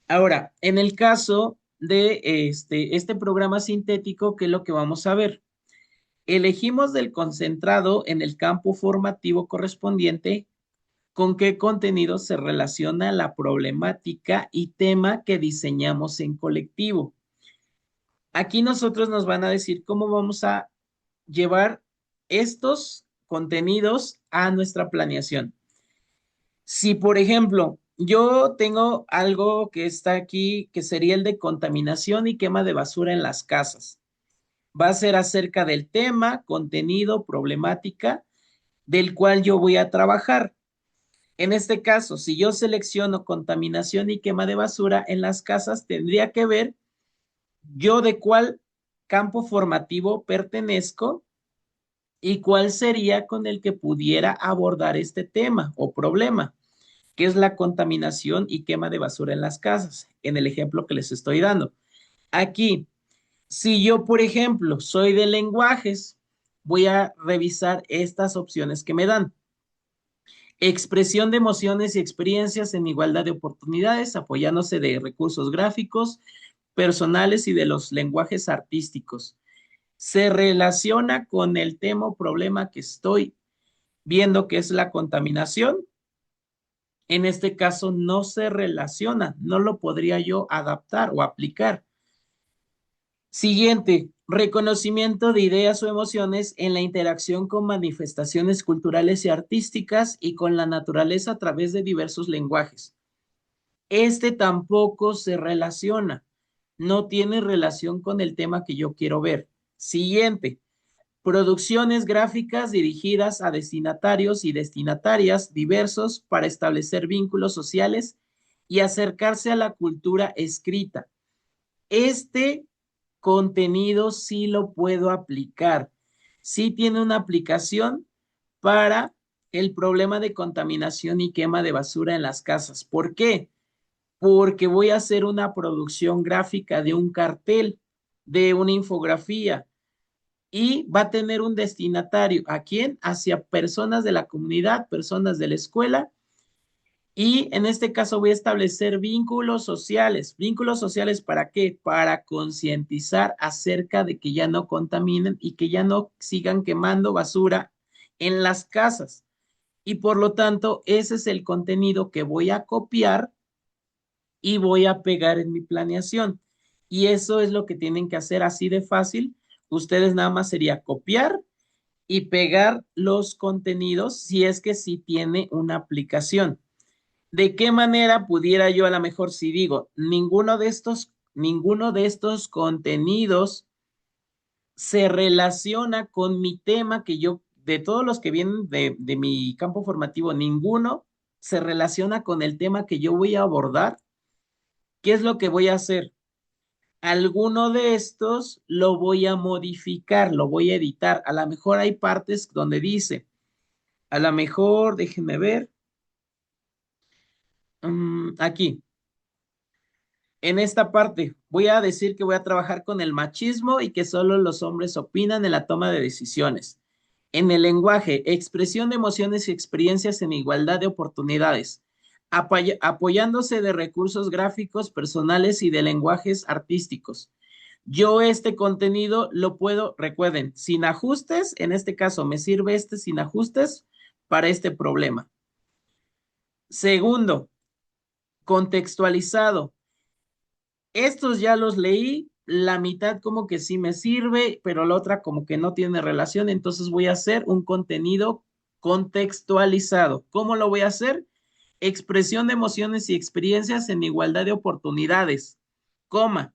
Speaker 1: Ahora, en el caso de este programa sintético, ¿qué es lo que vamos a ver? Elegimos del concentrado en el campo formativo correspondiente con qué contenido se relaciona la problemática y tema que diseñamos en colectivo. Aquí nosotros nos van a decir cómo vamos a llevar estos contenidos a nuestra planeación. Si, por ejemplo, yo tengo algo que está aquí, que sería el de contaminación y quema de basura en las casas. Va a ser acerca del tema, contenido, problemática, del cual yo voy a trabajar. En este caso, si yo selecciono contaminación y quema de basura en las casas, tendría que ver yo de cuál campo formativo pertenezco y cuál sería con el que pudiera abordar este tema o problema, que es la contaminación y quema de basura en las casas, en el ejemplo que les estoy dando. Aquí, si yo, por ejemplo, soy de lenguajes, voy a revisar estas opciones que me dan. Expresión de emociones y experiencias en igualdad de oportunidades, apoyándose de recursos gráficos, personales y de los lenguajes artísticos. Se relaciona con el tema o problema que estoy viendo, que es la contaminación. En este caso no se relaciona, no lo podría yo adaptar o aplicar. Siguiente, reconocimiento de ideas o emociones en la interacción con manifestaciones culturales y artísticas y con la naturaleza a través de diversos lenguajes. Este tampoco se relaciona, no tiene relación con el tema que yo quiero ver. Siguiente, producciones gráficas dirigidas a destinatarios y destinatarias diversos para establecer vínculos sociales y acercarse a la cultura escrita. Este contenido sí lo puedo aplicar. Sí tiene una aplicación para el problema de contaminación y quema de basura en las casas. ¿Por qué? Porque voy a hacer una producción gráfica de un cartel, de una infografía, y va a tener un destinatario. ¿A quién? Hacia personas de la comunidad, personas de la escuela, y en este caso voy a establecer vínculos sociales. ¿Vínculos sociales para qué? Para concientizar acerca de que ya no contaminen y que ya no sigan quemando basura en las casas. Y por lo tanto, ese es el contenido que voy a copiar y voy a pegar en mi planeación. Y eso es lo que tienen que hacer así de fácil. Ustedes nada más sería copiar y pegar los contenidos si es que sí tiene una aplicación. ¿De qué manera pudiera yo a lo mejor si digo, ninguno de estos contenidos se relaciona con mi tema que yo, de todos los que vienen de mi campo formativo, ninguno se relaciona con el tema que yo voy a abordar? ¿Qué es lo que voy a hacer? Alguno de estos lo voy a modificar, lo voy a editar. A lo mejor hay partes donde dice, a lo mejor, déjenme ver, aquí, en esta parte, voy a decir que voy a trabajar con el machismo y que solo los hombres opinan en la toma de decisiones. En el lenguaje, expresión de emociones y experiencias en igualdad de oportunidades, apoyándose de recursos gráficos, personales y de lenguajes artísticos. Yo este contenido lo puedo, recuerden, sin ajustes, en este caso me sirve este sin ajustes para este problema. Segundo, contextualizado. Estos ya los leí, la mitad como que sí me sirve, pero la otra como que no tiene relación, entonces voy a hacer un contenido contextualizado. ¿Cómo lo voy a hacer? Expresión de emociones y experiencias en igualdad de oportunidades, coma.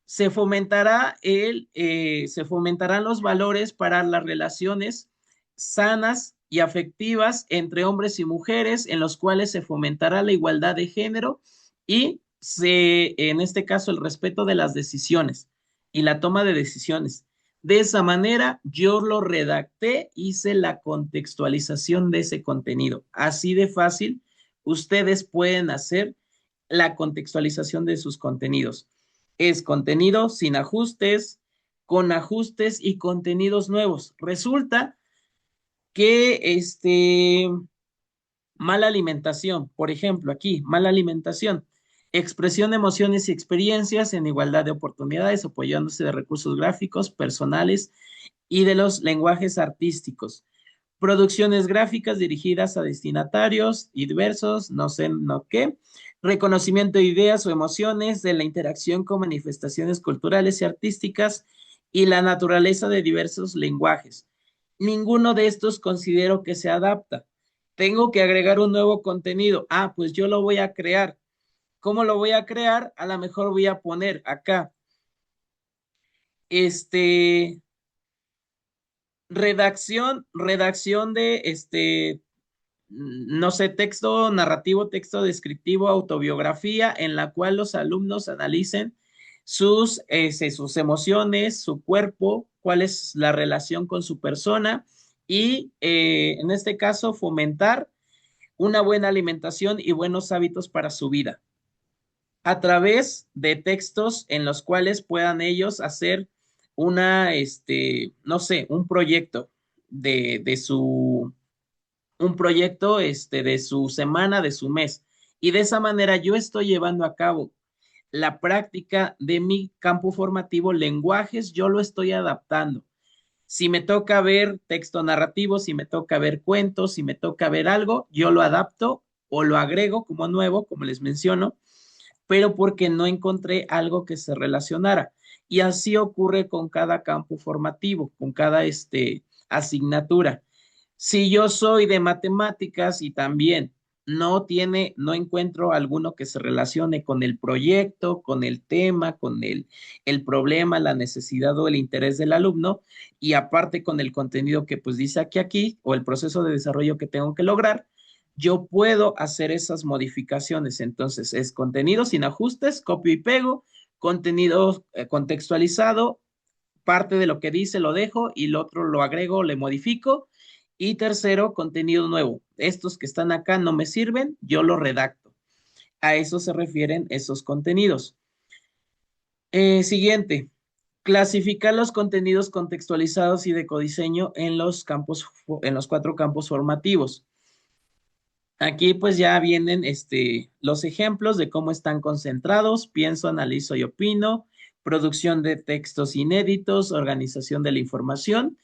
Speaker 1: Se fomentarán los valores para las relaciones sanas y afectivas entre hombres y mujeres, en los cuales se fomentará la igualdad de género y en este caso, el respeto de las decisiones y la toma de decisiones. De esa manera, yo lo redacté, hice la contextualización de ese contenido. Así de fácil, ustedes pueden hacer la contextualización de sus contenidos. Es contenido sin ajustes, con ajustes y contenidos nuevos. Resulta Que mala alimentación, por ejemplo, aquí, mala alimentación. Expresión de emociones y experiencias en igualdad de oportunidades, apoyándose de recursos gráficos, personales y de los lenguajes artísticos. Producciones gráficas dirigidas a destinatarios y diversos, no sé, no qué. Reconocimiento de ideas o emociones, de la interacción con manifestaciones culturales y artísticas y la naturaleza de diversos lenguajes. Ninguno de estos considero que se adapta. Tengo que agregar un nuevo contenido. Ah, pues yo lo voy a crear. ¿Cómo lo voy a crear? A lo mejor voy a poner acá, este, redacción de, no sé, texto narrativo, texto descriptivo, autobiografía, en la cual los alumnos analicen sus emociones, su cuerpo, cuál es la relación con su persona y, en este caso, fomentar una buena alimentación y buenos hábitos para su vida a través de textos en los cuales puedan ellos hacer no sé, un proyecto de su, un proyecto de su semana, de su mes. Y de esa manera yo estoy llevando a cabo la práctica de mi campo formativo, lenguajes, yo lo estoy adaptando. Si me toca ver texto narrativo, si me toca ver cuentos, si me toca ver algo, yo lo adapto o lo agrego como nuevo, como les menciono, pero porque no encontré algo que se relacionara. Y así ocurre con cada campo formativo, con cada asignatura. Si yo soy de matemáticas y también no encuentro alguno que se relacione con el proyecto, con el tema, con el problema, la necesidad o el interés del alumno, y aparte con el contenido que pues dice aquí, o el proceso de desarrollo que tengo que lograr, yo puedo hacer esas modificaciones. Entonces, es contenido sin ajustes, copio y pego, contenido contextualizado, parte de lo que dice lo dejo y lo otro lo agrego, le modifico. Y tercero, contenido nuevo. Estos que están acá no me sirven, yo lo redacto. A eso se refieren esos contenidos. Siguiente, clasificar los contenidos contextualizados y de codiseño en los cuatro campos formativos. Aquí pues ya vienen los ejemplos de cómo están concentrados, pienso, analizo y opino, producción de textos inéditos, organización de la información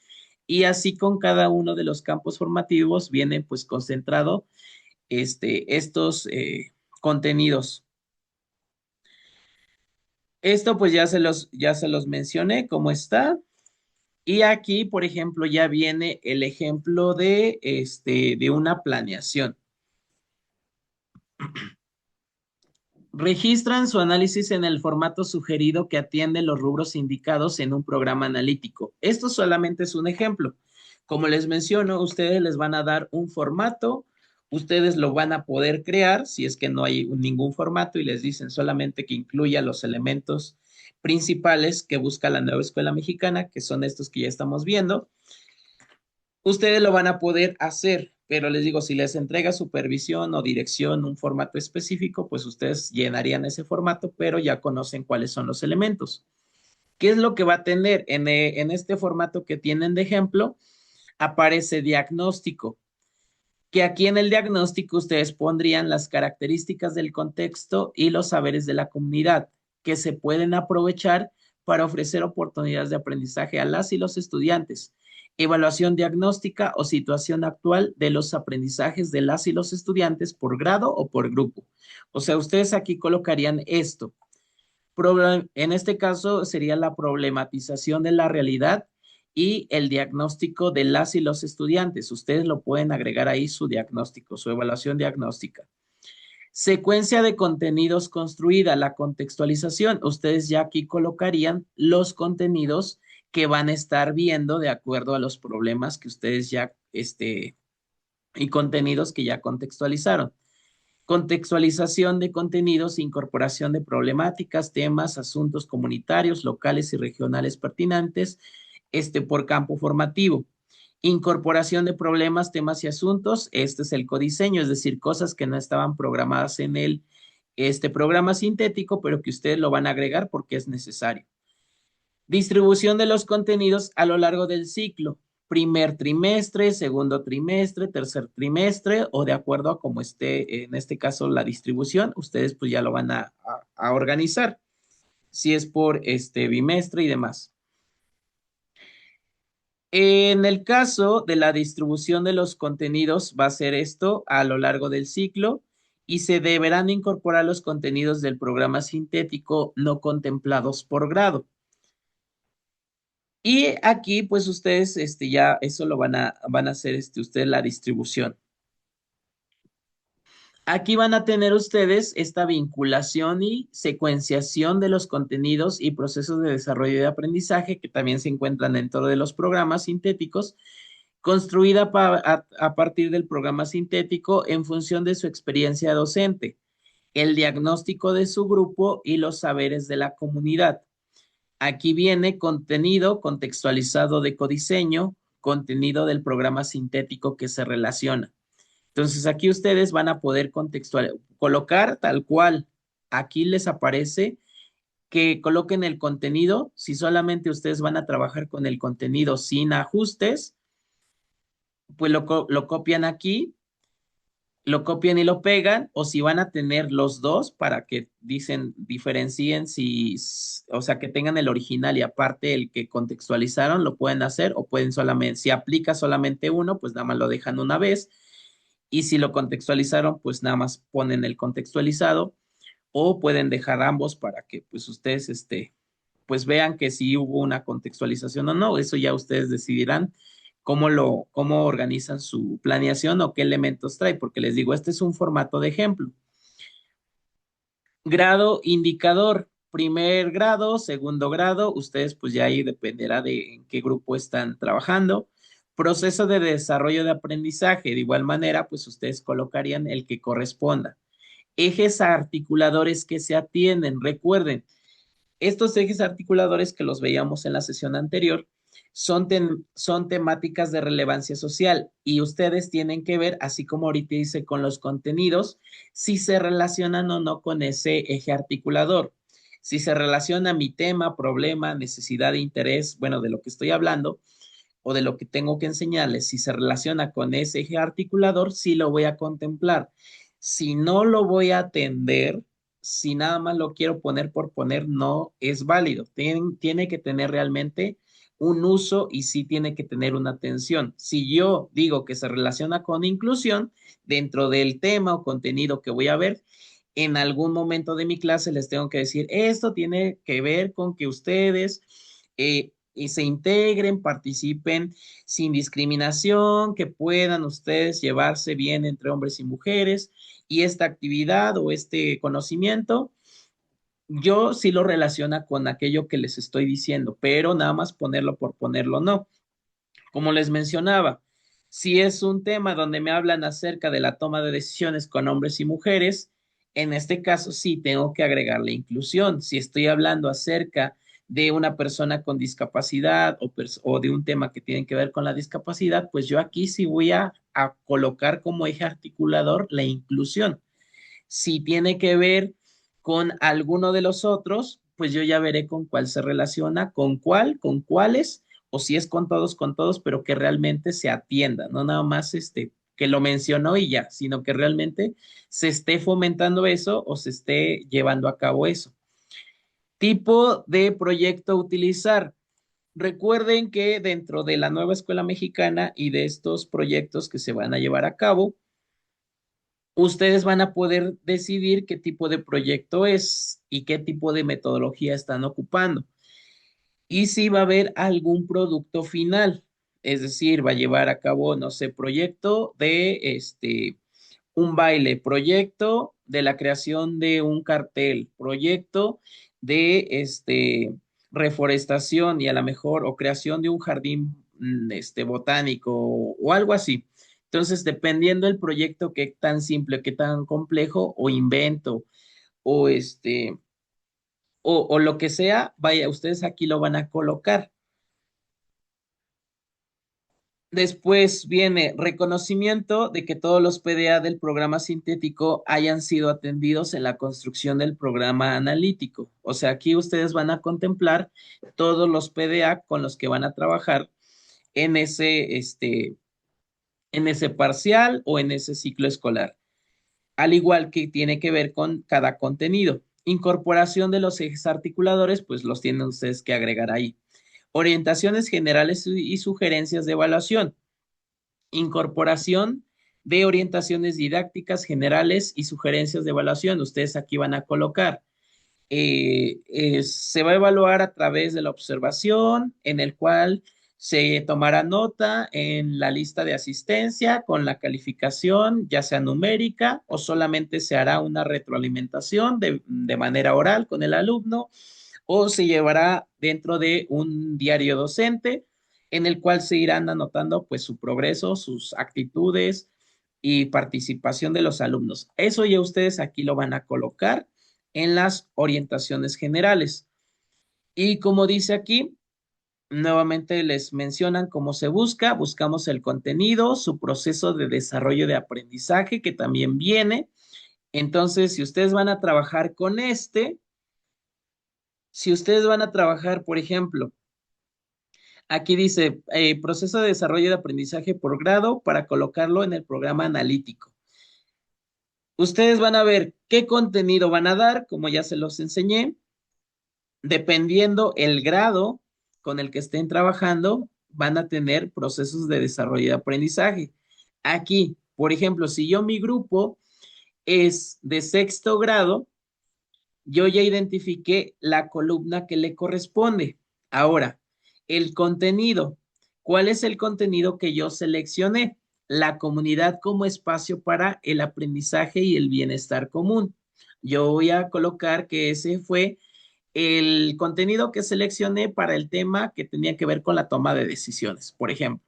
Speaker 1: y así con cada uno de los campos formativos vienen pues concentrado estos contenidos. Esto pues ya se los mencioné cómo está. Y aquí, por ejemplo, ya viene el ejemplo de una planeación. Registran su análisis en el formato sugerido que atiende los rubros indicados en un programa analítico. Esto solamente es un ejemplo. Como les menciono, ustedes les van a dar un formato, ustedes lo van a poder crear si es que no hay ningún formato y les dicen solamente que incluya los elementos principales que busca la nueva escuela mexicana, que son estos que ya estamos viendo. Ustedes lo van a poder hacer, pero les digo, si les entrega supervisión o dirección un formato específico, pues ustedes llenarían ese formato, pero ya conocen cuáles son los elementos. ¿Qué es lo que va a tener? En este formato que tienen de ejemplo, aparece diagnóstico, que aquí en el diagnóstico ustedes pondrían las características del contexto y los saberes de la comunidad que se pueden aprovechar para ofrecer oportunidades de aprendizaje a las y los estudiantes. Evaluación diagnóstica o situación actual de los aprendizajes de las y los estudiantes por grado o por grupo. O sea, ustedes aquí colocarían esto. En este caso sería la problematización de la realidad y el diagnóstico de las y los estudiantes. Ustedes lo pueden agregar ahí su diagnóstico, su evaluación diagnóstica. Secuencia de contenidos construida, la contextualización. Ustedes ya aquí colocarían los contenidos que van a estar viendo de acuerdo a los problemas que ustedes ya, y contenidos que ya contextualizaron. Contextualización de contenidos, incorporación de problemáticas, temas, asuntos comunitarios, locales y regionales pertinentes, por campo formativo. Incorporación de problemas, temas y asuntos, este es el codiseño, es decir, cosas que no estaban programadas en este programa sintético, pero que ustedes lo van a agregar porque es necesario. Distribución de los contenidos a lo largo del ciclo. primer trimestre, segundo trimestre, tercer trimestre, o de acuerdo a cómo esté, en este caso, la distribución, ustedes pues ya lo van a organizar, si es por este bimestre y demás. En el caso de la distribución de los contenidos, va a ser esto a lo largo del ciclo y se deberán incorporar los contenidos del programa sintético no contemplados por grado. Y aquí, pues ustedes, ya eso lo van a hacer, ustedes la distribución. Aquí van a tener ustedes esta vinculación y secuenciación de los contenidos y procesos de desarrollo de aprendizaje que también se encuentran dentro de los programas sintéticos, construida a partir del programa sintético en función de su experiencia docente, el diagnóstico de su grupo y los saberes de la comunidad. Aquí viene contenido contextualizado de codiseño, contenido del programa sintético que se relaciona. Entonces aquí ustedes van a poder colocar tal cual. Aquí les aparece que coloquen el contenido. Si solamente ustedes van a trabajar con el contenido sin ajustes, pues lo copian aquí, lo copian y lo pegan, o si van a tener los dos para que diferencien si, o sea, que tengan el original y aparte el que contextualizaron, lo pueden hacer o pueden solamente, si aplica solamente uno, pues nada más lo dejan una vez y si lo contextualizaron, pues nada más ponen el contextualizado o pueden dejar ambos para que pues ustedes, pues vean que si hubo una contextualización o no, eso ya ustedes decidirán cómo organizan su planeación o qué elementos trae, porque les digo, este es un formato de ejemplo. Grado indicador, primer grado, segundo grado, ustedes pues ya ahí dependerá de en qué grupo están trabajando. Proceso de desarrollo de aprendizaje, de igual manera, pues ustedes colocarían el que corresponda. Ejes articuladores que se atienden, recuerden, estos ejes articuladores que los veíamos en la sesión anterior son temáticas de relevancia social y ustedes tienen que ver, así como ahorita dice con los contenidos, si se relacionan o no con ese eje articulador. Si se relaciona mi tema, problema, necesidad, interés, bueno, de lo que estoy hablando o de lo que tengo que enseñarles, si se relaciona con ese eje articulador, sí lo voy a contemplar. Si no lo voy a atender, si nada más lo quiero poner por poner, no es válido. Tiene que tener realmente un uso y sí tiene que tener una atención. Si yo digo que se relaciona con inclusión, dentro del tema o contenido que voy a ver, en algún momento de mi clase les tengo que decir, esto tiene que ver con que ustedes y se integren, participen sin discriminación, que puedan ustedes llevarse bien entre hombres y mujeres y esta actividad o este conocimiento, yo sí lo relaciona con aquello que les estoy diciendo, pero nada más ponerlo por ponerlo no. Como les mencionaba, si es un tema donde me hablan acerca de la toma de decisiones con hombres y mujeres, en este caso sí tengo que agregar la inclusión. Si estoy hablando acerca de una persona con discapacidad o de un tema que tiene que ver con la discapacidad, pues yo aquí sí voy a colocar como eje articulador la inclusión. Si tiene que ver con alguno de los otros, pues yo ya veré con cuál se relaciona, con cuál, con cuáles, o si es con todos, pero que realmente se atienda, no nada más que lo mencionó y ya, sino que realmente se esté fomentando eso o se esté llevando a cabo eso. Tipo de proyecto a utilizar. Recuerden que dentro de la nueva escuela mexicana y de estos proyectos que se van a llevar a cabo, ustedes van a poder decidir qué tipo de proyecto es y qué tipo de metodología están ocupando. Y si va a haber algún producto final, es decir, va a llevar a cabo, no sé, proyecto de un baile, proyecto de la creación de un cartel, proyecto de reforestación y a lo mejor o creación de un jardín botánico o algo así. Entonces, dependiendo del proyecto, qué tan simple, qué tan complejo o invento o o lo que sea, vaya, ustedes aquí lo van a colocar. Después viene reconocimiento de que todos los PDA del programa sintético hayan sido atendidos en la construcción del programa analítico. O sea, aquí ustedes van a contemplar todos los PDA con los que van a trabajar en en ese parcial o en ese ciclo escolar, al igual que tiene que ver con cada contenido. Incorporación de los ejes articuladores, pues los tienen ustedes que agregar ahí. Orientaciones generales y sugerencias de evaluación. Incorporación de orientaciones didácticas generales y sugerencias de evaluación. Ustedes aquí van a colocar. Se va a evaluar a través de la observación, en el cual se tomará nota en la lista de asistencia con la calificación, ya sea numérica o solamente se hará una retroalimentación de manera oral con el alumno o se llevará dentro de un diario docente en el cual se irán anotando pues su progreso, sus actitudes y participación de los alumnos. Eso ya ustedes aquí lo van a colocar en las orientaciones generales. Y como dice aquí, nuevamente les mencionan cómo se busca, buscamos el contenido, su proceso de desarrollo de aprendizaje que también viene. Entonces, si ustedes van a trabajar con si ustedes van a trabajar, por ejemplo, aquí dice proceso de desarrollo de aprendizaje por grado para colocarlo en el programa analítico. Ustedes van a ver qué contenido van a dar, como ya se los enseñé, dependiendo el grado con el que estén trabajando, van a tener procesos de desarrollo de aprendizaje. Aquí, por ejemplo, si yo mi grupo es de sexto grado, yo ya identifiqué la columna que le corresponde. Ahora, el contenido. ¿Cuál es el contenido que yo seleccioné? La comunidad como espacio para el aprendizaje y el bienestar común. Yo voy a colocar que ese fue el contenido que seleccioné para el tema que tenía que ver con la toma de decisiones, por ejemplo.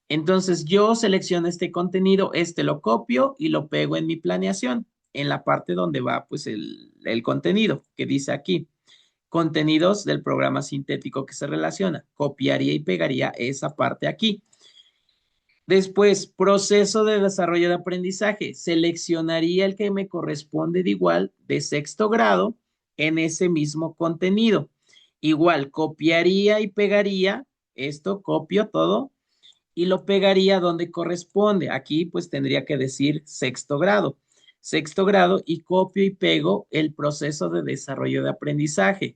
Speaker 1: Entonces yo selecciono este contenido, este lo copio y lo pego en mi planeación, en la parte donde va pues el contenido que dice aquí. Contenidos del programa sintético que se relaciona. Copiaría y pegaría esa parte aquí. Después, proceso de desarrollo de aprendizaje. Seleccionaría el que me corresponde de igual de sexto grado en ese mismo contenido. Igual, copiaría y pegaría esto, copio todo y lo pegaría donde corresponde. Aquí pues tendría que decir sexto grado. Sexto grado y copio y pego el proceso de desarrollo de aprendizaje.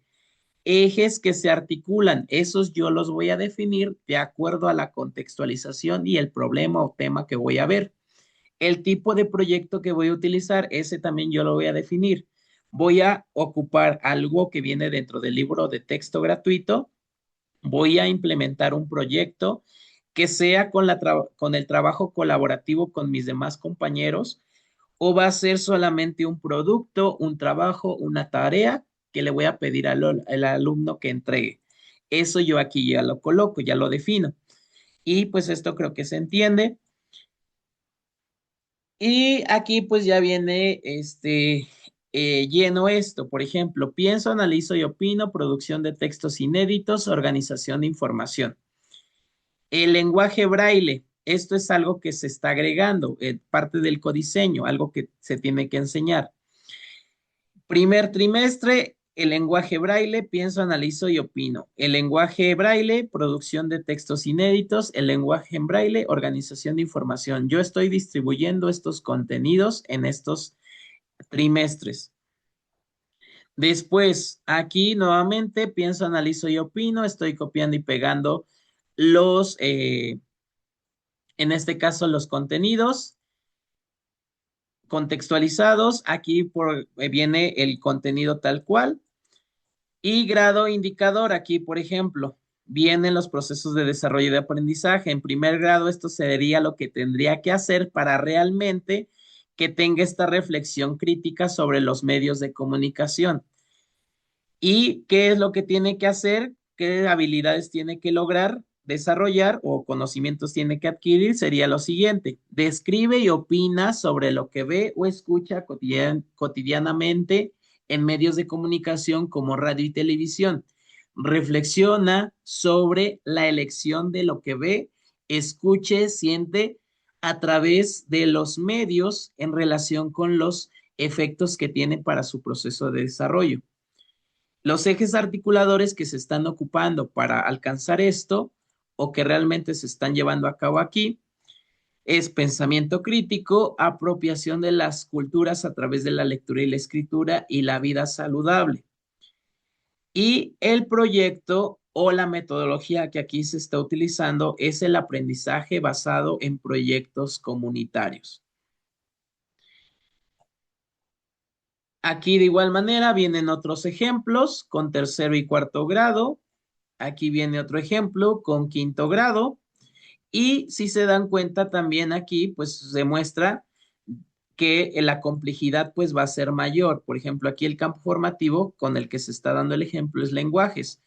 Speaker 1: Ejes que se articulan, esos yo los voy a definir de acuerdo a la contextualización y el problema o tema que voy a ver. El tipo de proyecto que voy a utilizar, ese también yo lo voy a definir. Voy a ocupar algo que viene dentro del libro de texto gratuito. Voy a implementar un proyecto que sea con el trabajo colaborativo con mis demás compañeros o va a ser solamente un producto, un trabajo, una tarea que le voy a pedir al alumno que entregue. Eso yo aquí ya lo coloco, ya lo defino. Y pues esto creo que se entiende. Y aquí pues ya viene lleno esto. Por ejemplo, pienso, analizo y opino, producción de textos inéditos, organización de información. El lenguaje braille, esto es algo que se está agregando, parte del codiseño, algo que se tiene que enseñar. Primer trimestre, el lenguaje braille, pienso, analizo y opino. El lenguaje braille, producción de textos inéditos. El lenguaje en braille, organización de información. Yo estoy distribuyendo estos contenidos en estos trimestres. Después, aquí nuevamente, pienso, analizo y opino. Estoy copiando y pegando en este caso, los contenidos contextualizados. Aquí viene el contenido tal cual. Y grado indicador, aquí, por ejemplo, vienen los procesos de desarrollo de aprendizaje. En primer grado, esto sería lo que tendría que hacer para realmente que tenga esta reflexión crítica sobre los medios de comunicación. ¿Y qué es lo que tiene que hacer? ¿Qué habilidades tiene que lograr desarrollar o conocimientos tiene que adquirir? Sería lo siguiente. Describe y opina sobre lo que ve o escucha cotidianamente en medios de comunicación como radio y televisión. Reflexiona sobre la elección de lo que ve, escuche, siente a través de los medios en relación con los efectos que tiene para su proceso de desarrollo. Los ejes articuladores que se están ocupando para alcanzar esto, o que realmente se están llevando a cabo aquí es pensamiento crítico, apropiación de las culturas a través de la lectura y la escritura y la vida saludable. Y el proyecto o la metodología que aquí se está utilizando es el aprendizaje basado en proyectos comunitarios. Aquí de igual manera vienen otros ejemplos con tercero y cuarto grado. Aquí viene otro ejemplo con quinto grado. Y si se dan cuenta también aquí, pues se muestra que la complejidad pues va a ser mayor. Por ejemplo, aquí el campo formativo con el que se está dando el ejemplo es lenguajes.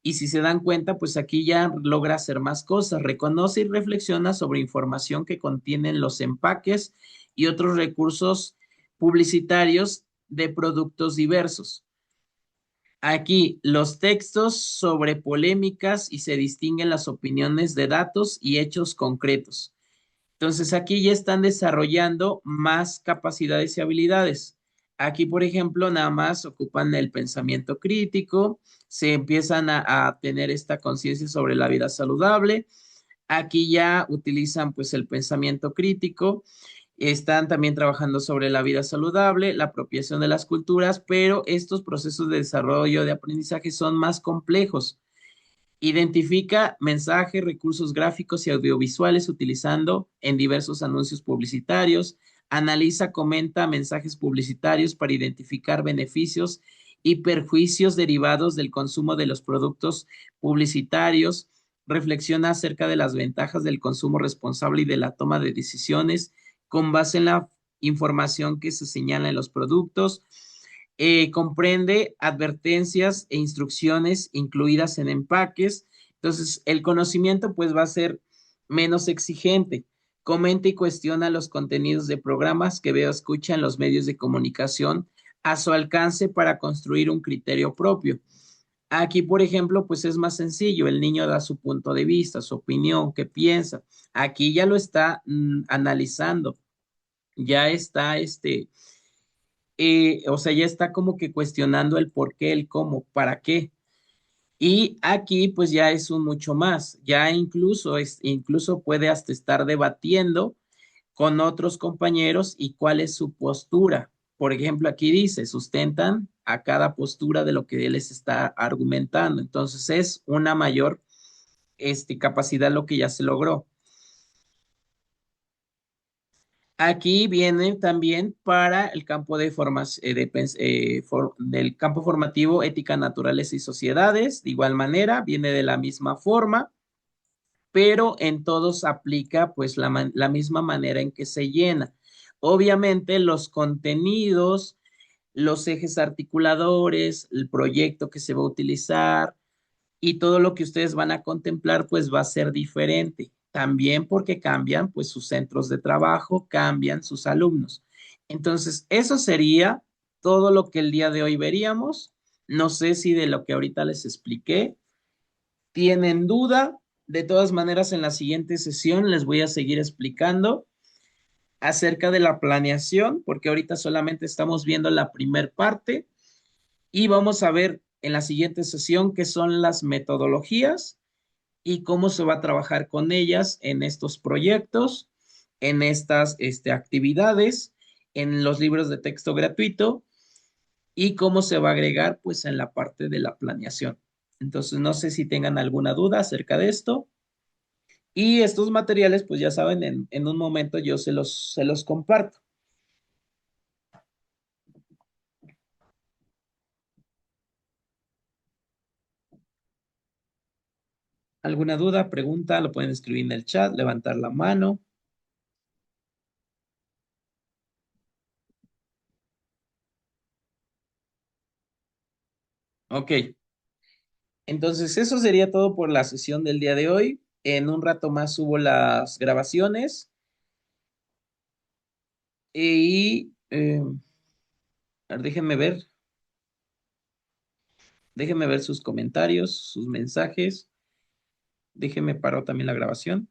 Speaker 1: Y si se dan cuenta, pues aquí ya logra hacer más cosas. Reconoce y reflexiona sobre información que contienen los empaques y otros recursos publicitarios de productos diversos. Aquí los textos sobre polémicas y se distinguen las opiniones de datos y hechos concretos. Entonces aquí ya están desarrollando más capacidades y habilidades. Aquí, por ejemplo, nada más ocupan el pensamiento crítico, se empiezan a tener esta conciencia sobre la vida saludable. Aquí ya utilizan pues el pensamiento crítico, están también trabajando sobre la vida saludable, la apropiación de las culturas, pero estos procesos de desarrollo de aprendizaje son más complejos. Identifica mensajes, recursos gráficos y audiovisuales utilizando en diversos anuncios publicitarios. Analiza, comenta mensajes publicitarios para identificar beneficios y perjuicios derivados del consumo de los productos publicitarios. Reflexiona acerca de las ventajas del consumo responsable y de la toma de decisiones con base en la información que se señala en los productos. Comprende advertencias e instrucciones incluidas en empaques. Entonces, el conocimiento pues va a ser menos exigente. Comenta y cuestiona los contenidos de programas que veo escucha en los medios de comunicación a su alcance para construir un criterio propio. Aquí, por ejemplo, pues es más sencillo. El niño da su punto de vista, su opinión, qué piensa. Aquí ya lo está analizando, ya está o sea, ya está como que cuestionando el por qué, el cómo, para qué. Y aquí pues ya es un mucho más, ya incluso puede hasta estar debatiendo con otros compañeros y cuál es su postura. Por ejemplo, aquí dice, sustentan a cada postura de lo que él les está argumentando. Entonces es una mayor capacidad lo que ya se logró. Aquí viene también para el campo de del campo formativo ética, naturales y sociedades. De igual manera, viene de la misma forma, pero en todos aplica pues la misma manera en que se llena. Obviamente los contenidos, los ejes articuladores, el proyecto que se va a utilizar, y todo lo que ustedes van a contemplar pues va a ser diferente. También porque cambian pues sus centros de trabajo, cambian sus alumnos. Entonces, eso sería todo lo que el día de hoy veríamos. No sé si de lo que ahorita les expliqué tienen duda. De todas maneras, en la siguiente sesión les voy a seguir explicando acerca de la planeación, porque ahorita solamente estamos viendo la primer parte y vamos a ver en la siguiente sesión qué son las metodologías y cómo se va a trabajar con ellas en estos proyectos, en estas actividades, en los libros de texto gratuito y cómo se va a agregar pues en la parte de la planeación. Entonces, no sé si tengan alguna duda acerca de esto. Y estos materiales, pues ya saben, en un momento yo se los comparto. ¿Alguna duda, pregunta? Lo pueden escribir en el chat, levantar la mano. Ok, entonces eso sería todo por la sesión del día de hoy. En un rato más subo las grabaciones y a ver, déjenme ver sus comentarios, sus mensajes. Déjenme paro también la grabación.